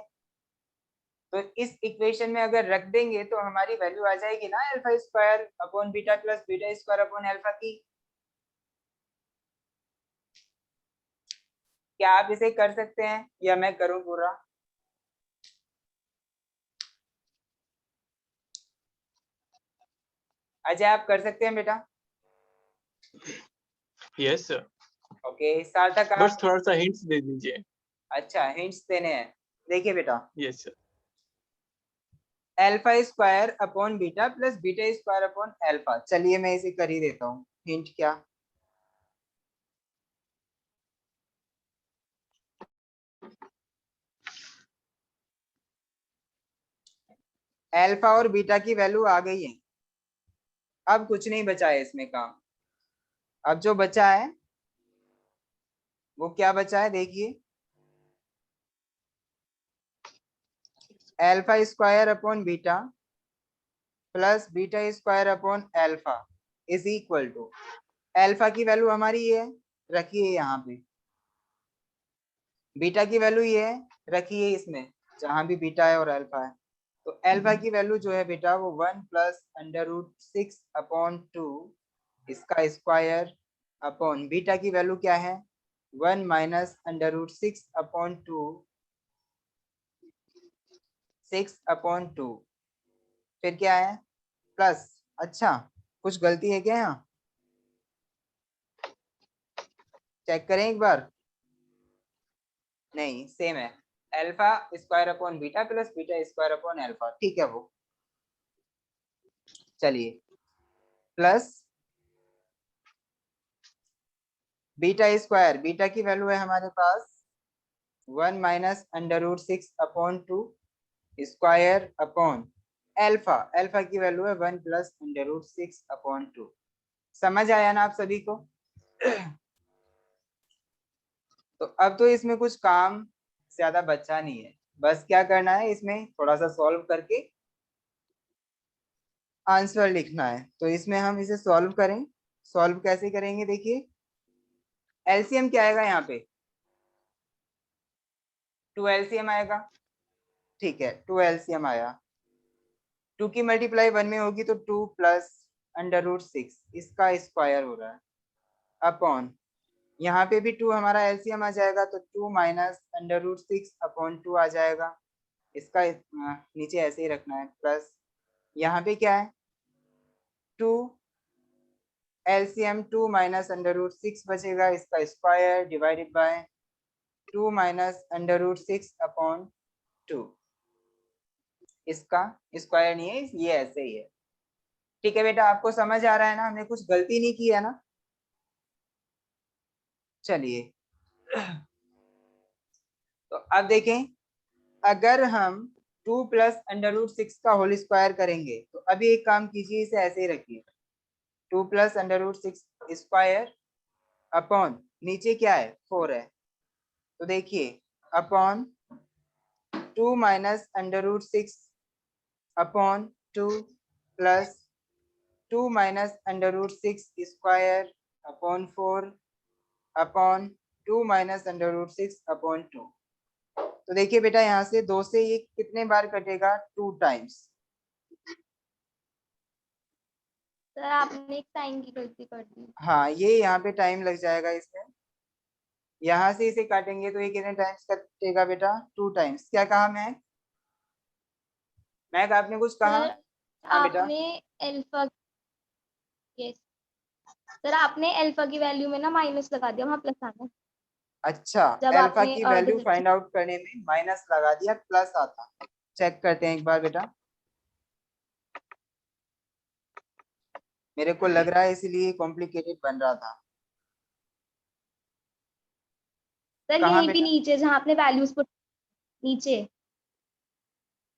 तो इस इक्वेशन में अगर रख देंगे तो हमारी वैल्यू आ जाएगी ना alpha square upon beta plus beta square upon alpha की। क्या आप इसे कर सकते हैं या मैं करूं पूरा? अजय आप कर सकते हैं बेटा? यस सर, ओके सार्थक बस आप? थोड़ा सा हिंट्स दे दीजिए। अच्छा हिंट्स देने हैं, देखिए बेटा yes sir. Alpha square upon beta plus beta square upon alpha. चलिए मैं इसे कर ही देता हूँ। हिंट क्या? अल्फा और बीटा की वैल्यू आ गई है, अब कुछ नहीं बचा है इसमें काम। अब जो बचा है वो क्या बचा है देखिए, alpha square upon beta plus beta square upon alpha is equal to, alpha की वैल्यू हमारी ये है, रखिए यहाँ पे। बीटा की वैल्यू ये है, रखिए इसमें जहां भी बीटा है और अल्फा है। तो अल्फा की वैल्यू जो है बेटा वो 1 प्लस अंडर रूट 6 अपॉन 2 इसका स्क्वायर अपॉन बीटा की वैल्यू क्या है 1 minus under root 6 upon 2 6 upon 2 फिर क्या है प्लस। अच्छा कुछ गलती है क्या यहाँ? चेक करें एक बार। नहीं सेम है, alpha square upon beta plus beta square upon alpha, ठीक है वो। चलिए प्लस बीटा स्क्वायर, बीटा की वैल्यू है हमारे पास 1 minus under root 6 upon 2 square upon alpha, alpha की वैल्यू है 1 प्लस अंडर रूट 6 अपॉन 2। समझ आया ना आप सभी को? तो अब तो इसमें कुछ काम ज्यादा बचा नहीं है, बस क्या करना है इसमें थोड़ा सा सॉल्व करके आंसर लिखना है। तो इसमें हम इसे सॉल्व करें, सॉल्व कैसे करेंगे देखिए, एलसीएम क्या आएगा यहाँ पे 2 एलसीएम आएगा, ठीक है 2 एलसीएम आया, 2 की मल्टीप्लाई 1 में होगी तो 2 प्लस अंडर रूट 6 इसका स्क्वायर हो रहा है अपॉन, यहाँ पे भी 2 हमारा एलसीएम आ जाएगा तो 2 माइनस अंडर रूट 6 अपॉन 2 आ जाएगा, इसका नीचे ऐसे ही रखना है प्लस, यहाँ पे क्या है 2 एलसीएम 2 माइनस अंडर रूट 6 बचेगा, इसका square divided by 2 minus under root 6 upon 2, इसका स्क्वायर नहीं है ये ऐसे ही है। ठीक है बेटा आपको समझ आ रहा है ना, हमने कुछ गलती नहीं की है ना? चलिए तो अब देखें, अगर हम 2 प्लस अंडर रूट 6 का होल स्क्वायर करेंगे तो अभी एक काम कीजिए इसे ऐसे ही रखिए 2 plus under root 6 square upon नीचे क्या है 4 है, तो देखिए upon 2 minus under root 6 upon 2 plus 2 minus under root 6 square upon 4 upon 2 minus under root 6 upon 2। तो देखिए बेटा यहाँ से 2 से ये कितने बार कटेगा 2 टाइम्स। सर आपने एक टाइम की गलती कर दी। हाँ ये यहाँ पे टाइम लग जाएगा इसमें, यहाँ से इसे काटेंगे तो ये कितने टाइम्स कटेगा बेटा 2 टाइम्स। क्या कहा मैं आपने कुछ कहा? सर हाँ बेटा आपने अल्फा, यस सर आपने अल्फा की वैल्यू में ना माइनस लगा दिया, वहाँ प्लस आना। अच्छा जब अल्फा आपने की वैल्यू डिजिट, फाइंड आउट करने में माइनस लगा दिया प्लस आता, चेक करते हैं एक बार बेटा, मेरे को लग रहा है इसलिए कॉम्प्लिकेटेड बन रहा था। सर कहाँ यहीं पे बेटा? नीचे जहाँ आपने वैल्यूज पुट, नीचे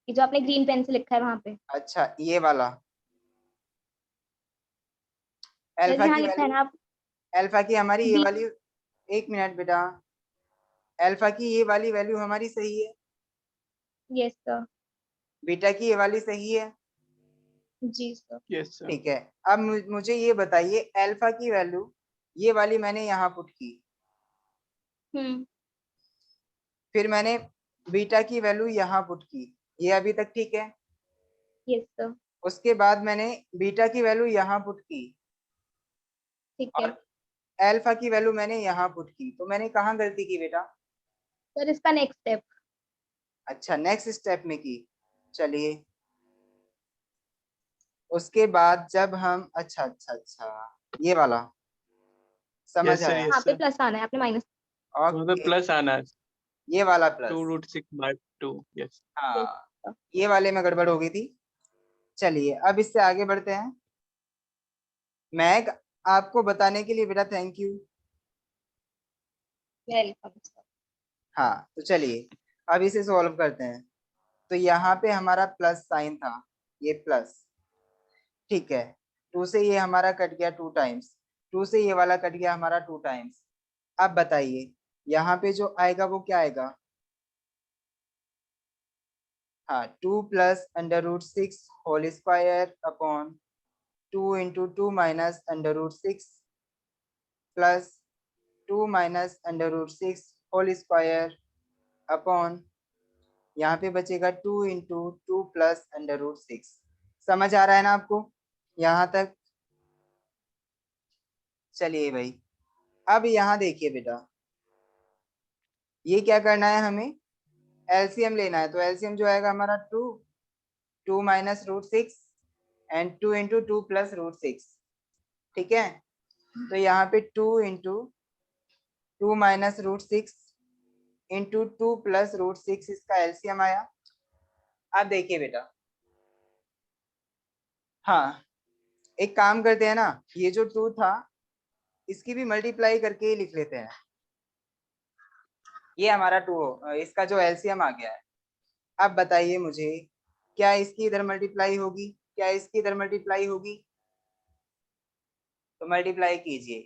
ये जो आपने ग्रीन पेन से लिखा है वहाँ पे, अच्छा ये वाला सर अल्फा यहाँ की लिखा है वैल्यू, ना आप अल्फा की हमारी ये बी, वाली, एक मिनट बेटा, अल्फा की ये वाली वैल्यू हमारी सही है, यस सर, बीटा की ये वाली सही है, जी सर, यस सर। ठीक है। अब मुझे ये बताइए अल्फा की वैल्यू ये वाली मैंने यहाँ पुट की, फिर मैंने बीटा की वैल्यू यहाँ पुट की, ये अभी तक ठीक है। यस सर, उसके बाद मैंने बीटा की वैल्यू यहाँ पुट की ठीक है और अल्फा की वैल्यू मैंने यहाँ पुट की, तो मैंने कहाँ गलती की बेटा? सर। इसका नेक्स्ट स्टेप। अच्छा, नेक्स्ट स्टेप में की। चलिए, उसके बाद जब हम अच्छा ये वाला समझ Yes sir, आया। yes यहाँ पे sir. प्लस आना है, आपने माइनस। वहाँ पे ओके, प्लस आना है. ये वाला 2 प्लस, root 6 by 2. Yes. हाँ, ये वाले में गड़बड़ हो गई थी। चलिए अब इससे आगे बढ़ते हैं। मैग, आपको बताने के लिए बेटा थैंक यू। Welcome sir. हाँ, तो चलिए अब इसे सॉल्व करते हैं। तो यहाँ पे हमारा प्लस साइन था, ये प्लस, ठीक है। 2 से ये हमारा कट गया 2 टाइम्स, 2 से ये वाला कट गया हमारा 2 टाइम्स। अब बताइए यहाँ पे जो आएगा वो क्या आएगा? हाँ, 2 plus under root 6 whole square upon 2 into 2 minus under root 6 plus 2 minus under root 6 whole square upon, यहाँ पे बचेगा 2 इंटू 2 प्लस अंडर रूट 6। समझ आ रहा है ना आपको यहाँ तक? चलिए भाई, अब यहाँ देखिए बेटा, ये क्या करना है हमें? एलसीएम लेना है। तो एलसीएम जो आएगा हमारा 2 minus root 6 and 2 into 2 plus root 6, ठीक है। तो यहाँ पे 2 into 2 minus root 6 into 2 plus root 6 इसका एलसीएम आया। अब देखिए बेटा, हाँ, एक काम करते हैं ना, ये जो 2 था इसकी भी मल्टीप्लाई करके ही लिख लेते हैं। ये हमारा 2, इसका जो एलसीएम आ गया है। अब बताइए मुझे, क्या इसकी इधर मल्टीप्लाई होगी? क्या इसकी इधर मल्टीप्लाई होगी? तो मल्टीप्लाई कीजिए,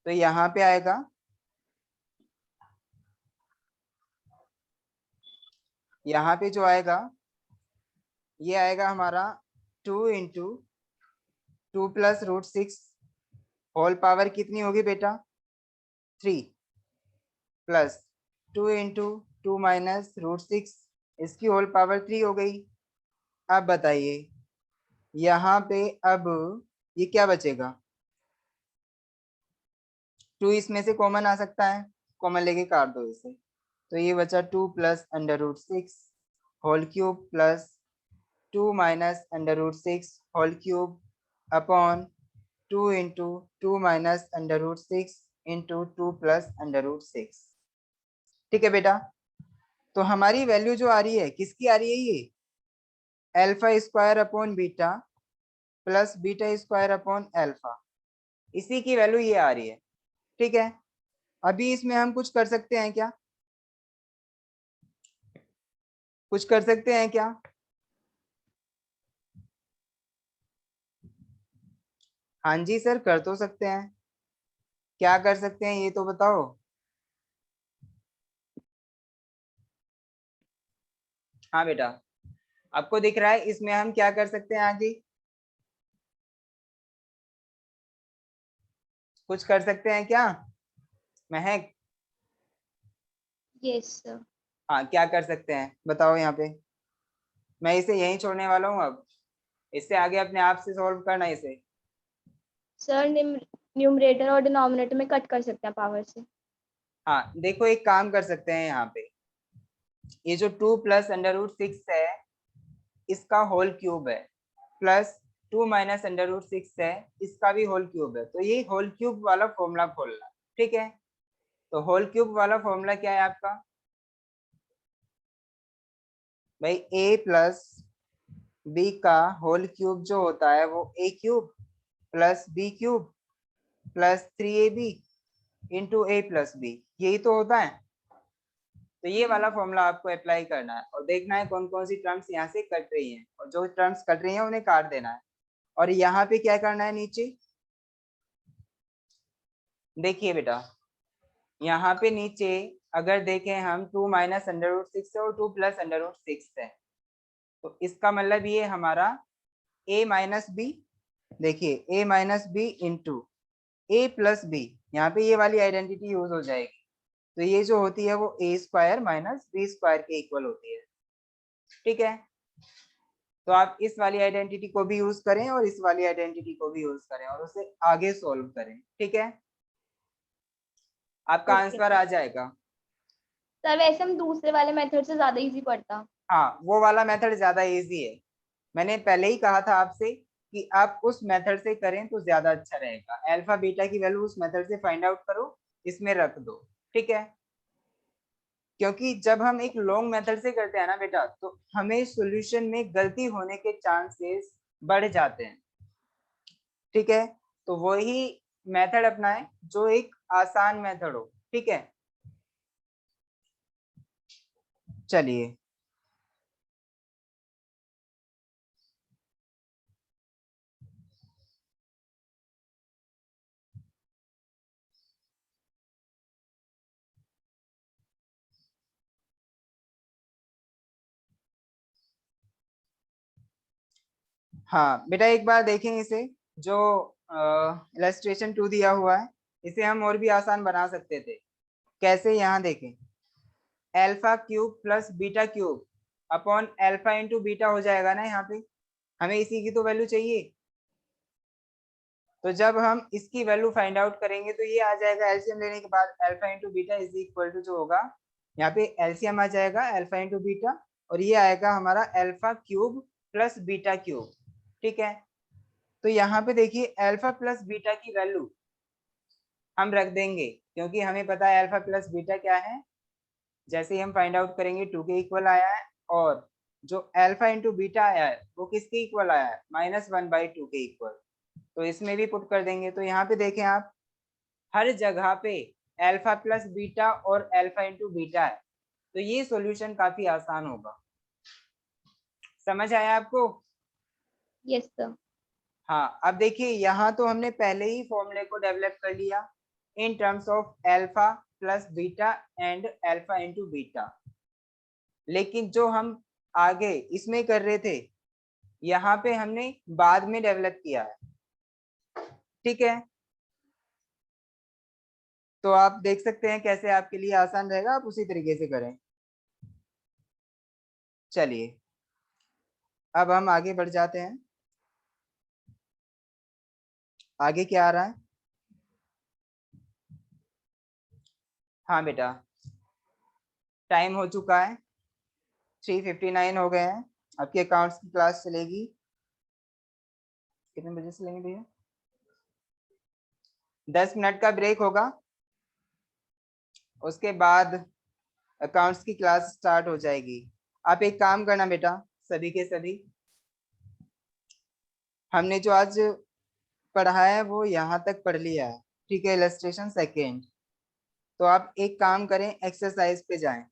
तो यहाँ पे आएगा, यहाँ पे जो आएगा ये आएगा हमारा 2 into 2 plus root 6 whole power कितनी होगी बेटा? 3 प्लस 2 इंटू 2 माइनस रूट 6 इसकी होल पावर 3 हो गई। अब बताइए यहाँ पे अब ये क्या बचेगा? 2 इसमें से कॉमन आ सकता है, कॉमन लेके काट दो इसे। तो ये बचा 2 plus under root 6 whole cube plus 2 minus under root 6 whole cube upon 2 into 2 minus under root 6 into 2 plus under root 6, ठीक है बेटा। तो हमारी वैल्यू जो आ रही है किसकी आ रही है? ये alpha square upon beta plus beta square upon alpha, इसी की वैल्यू ये आ रही है, ठीक है। अभी इसमें हम कुछ कर सकते हैं क्या? कुछ कर सकते हैं क्या? हाँ जी सर, कर तो सकते हैं। क्या कर सकते हैं ये तो बताओ। हाँ बेटा, आपको दिख रहा है इसमें हम क्या कर सकते हैं आगे? कुछ कर सकते हैं क्या महक? Yes sir. हाँ, क्या कर सकते हैं बताओ यहाँ पे। मैं इसे यहीं छोड़ने वाला हूँ, अब इससे आगे अपने आप से सॉल्व करना इसे। सर न्यूमरेटर और डिनोमिनेटर में कट कर सकते हैं पावर से। हाँ देखो, एक काम कर सकते हैं यहाँ पे, ये जो 2 प्लस अंडर रूट 6 है इसका होल क्यूब है, प्लस 2 माइनस अंडर रूट 6 है इसका भी होल क्यूब है। तो ये होल क्यूब वाला फॉर्मूला खोलना, ठीक है। तो होल क्यूब वाला फॉर्मूला क्या है आपका भाई? a प्लस बी का होल क्यूब जो होता है वो a cube plus b cube plus 3ab into a plus b, यही तो होता है। तो ये वाला फॉर्मूला आपको अप्लाई करना है और देखना है कौन कौन सी टर्म्स यहाँ से कट रही हैं, और जो टर्म्स कट रही हैं उन्हें काट देना है। और यहाँ पे क्या करना है नीचे, देखिए बेटा, यहाँ पे नीचे अगर देखें हम 2 माइनस अंडर रूट 6 है और 2 प्लस अंडर रूट 6 है, तो इसका मतलब ये हमारा a माइनस बी, देखिए a minus b into a plus b, यहाँ पे ये वाली आइडेंटिटी यूज हो जाएगी। तो ये जो होती है वो a square minus b square के इक्वल होती है। ठीक है, तो आप इस वाली आइडेंटिटी को भी यूज करें और इस वाली आइडेंटिटी को भी यूज करें और उसे आगे सोल्व करें। ठीक है, आपका Okay. आंसर आ जाएगा। सर वैसे हम दूसरे वाले मेथड से ज्यादा इजी पड़ता। हाँ, वो वाला मेथड ज्यादा इजी है। मैंने पहले ही कहा था आपसे कि आप उस मेथड से करें तो ज्यादा अच्छा रहेगा। अल्फा बीटा की वैल्यू उस मेथड से फाइंड आउट करो, इसमें रख दो। ठीक है, क्योंकि जब हम एक लॉन्ग मेथड से करते हैं ना बेटा, तो हमें सॉल्यूशन में गलती होने के चांसेस बढ़ जाते हैं। ठीक है, तो वही मेथड अपनाएं जो एक आसान मेथड हो। ठीक है, चलिए हाँ बेटा, एक बार देखें इसे, जो इलस्ट्रेशन 2 दिया हुआ है, इसे हम और भी आसान बना सकते थे। कैसे, यहाँ देखें, alpha cube plus beta cube upon alpha into beta हो जाएगा ना। यहाँ पे हमें इसी की तो वैल्यू चाहिए। तो जब हम इसकी वैल्यू फाइंड आउट करेंगे तो ये आ जाएगा एलसीएम लेने के बाद alpha into beta is equal to जो होगा, यहाँ पे एलसीएम आ जाएगा अल्फा इंटू बीटा, और ये आएगा हमारा alpha cube plus beta cube. ठीक है, तो यहाँ पे देखिए अल्फा प्लस बीटा की वैल्यू हम रख देंगे, क्योंकि हमें पता है अल्फा प्लस बीटा क्या है। जैसे ही हम फाइंड आउट करेंगे 2 के इक्वल आया है, और जो अल्फा इंटू बीटा आया है वो किसके इक्वल आया है, -1/2 के इक्वल। तो इसमें भी पुट कर देंगे। तो यहाँ पे देखें आप, हर जगह पे अल्फा प्लस बीटा और अल्फा इंटू बीटा है, तो ये सॉल्यूशन काफी आसान होगा। समझ आया आपको? Yes sir. हाँ, अब देखिए यहाँ तो हमने पहले ही फॉर्मूले को डेवलप कर लिया in terms of alpha plus beta and alpha into beta, लेकिन जो हम आगे इसमें कर रहे थे यहाँ पे हमने बाद में डेवलप किया है। ठीक है, तो आप देख सकते हैं कैसे आपके लिए आसान रहेगा, आप उसी तरीके से करें। चलिए अब हम आगे बढ़ जाते हैं। आगे क्या आ रहा है? हाँ बेटा, टाइम हो चुका है, 3:59 हो गए हैं। आपके अकाउंट्स की क्लास चलेगी कितने बजे से लेंगे भैया? 10 मिनट का ब्रेक होगा, उसके बाद अकाउंट्स की क्लास स्टार्ट हो जाएगी। आप एक काम करना बेटा, सभी के सभी, हमने जो आज पढ़ा है वो यहाँ तक पढ़ लिया है। ठीक है, इलस्ट्रेशन सेकेंड। तो आप एक काम करें, एक्सरसाइज पे जाएं।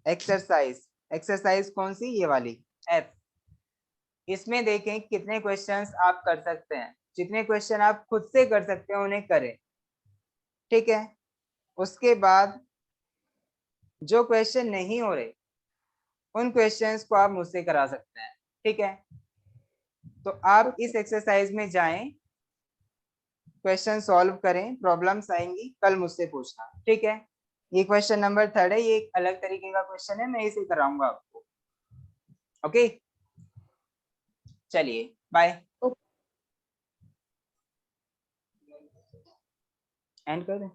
एक्सरसाइज, एक्सरसाइज कौन सी? ये वाली एफ। इसमें देखें कितने क्वेश्चंस आप कर सकते हैं। जितने क्वेश्चन आप खुद से कर सकते हैं उन्हें करें। ठीक है, उसके बाद जो क्वेश्चन नहीं हो रहे उन क्वेश्चंस को आप मुझसे करा सकते हैं। ठीक है, तो आप इस एक्सरसाइज में जाएं, क्वेश्चन सॉल्व करें, प्रॉब्लम्स आएंगी कल मुझसे पूछना। ठीक है, ये क्वेश्चन नंबर 3 है, ये एक अलग तरीके का क्वेश्चन है, मैं इसे कराऊंगा आपको। ओके, चलिए बाय, एंड कर दें।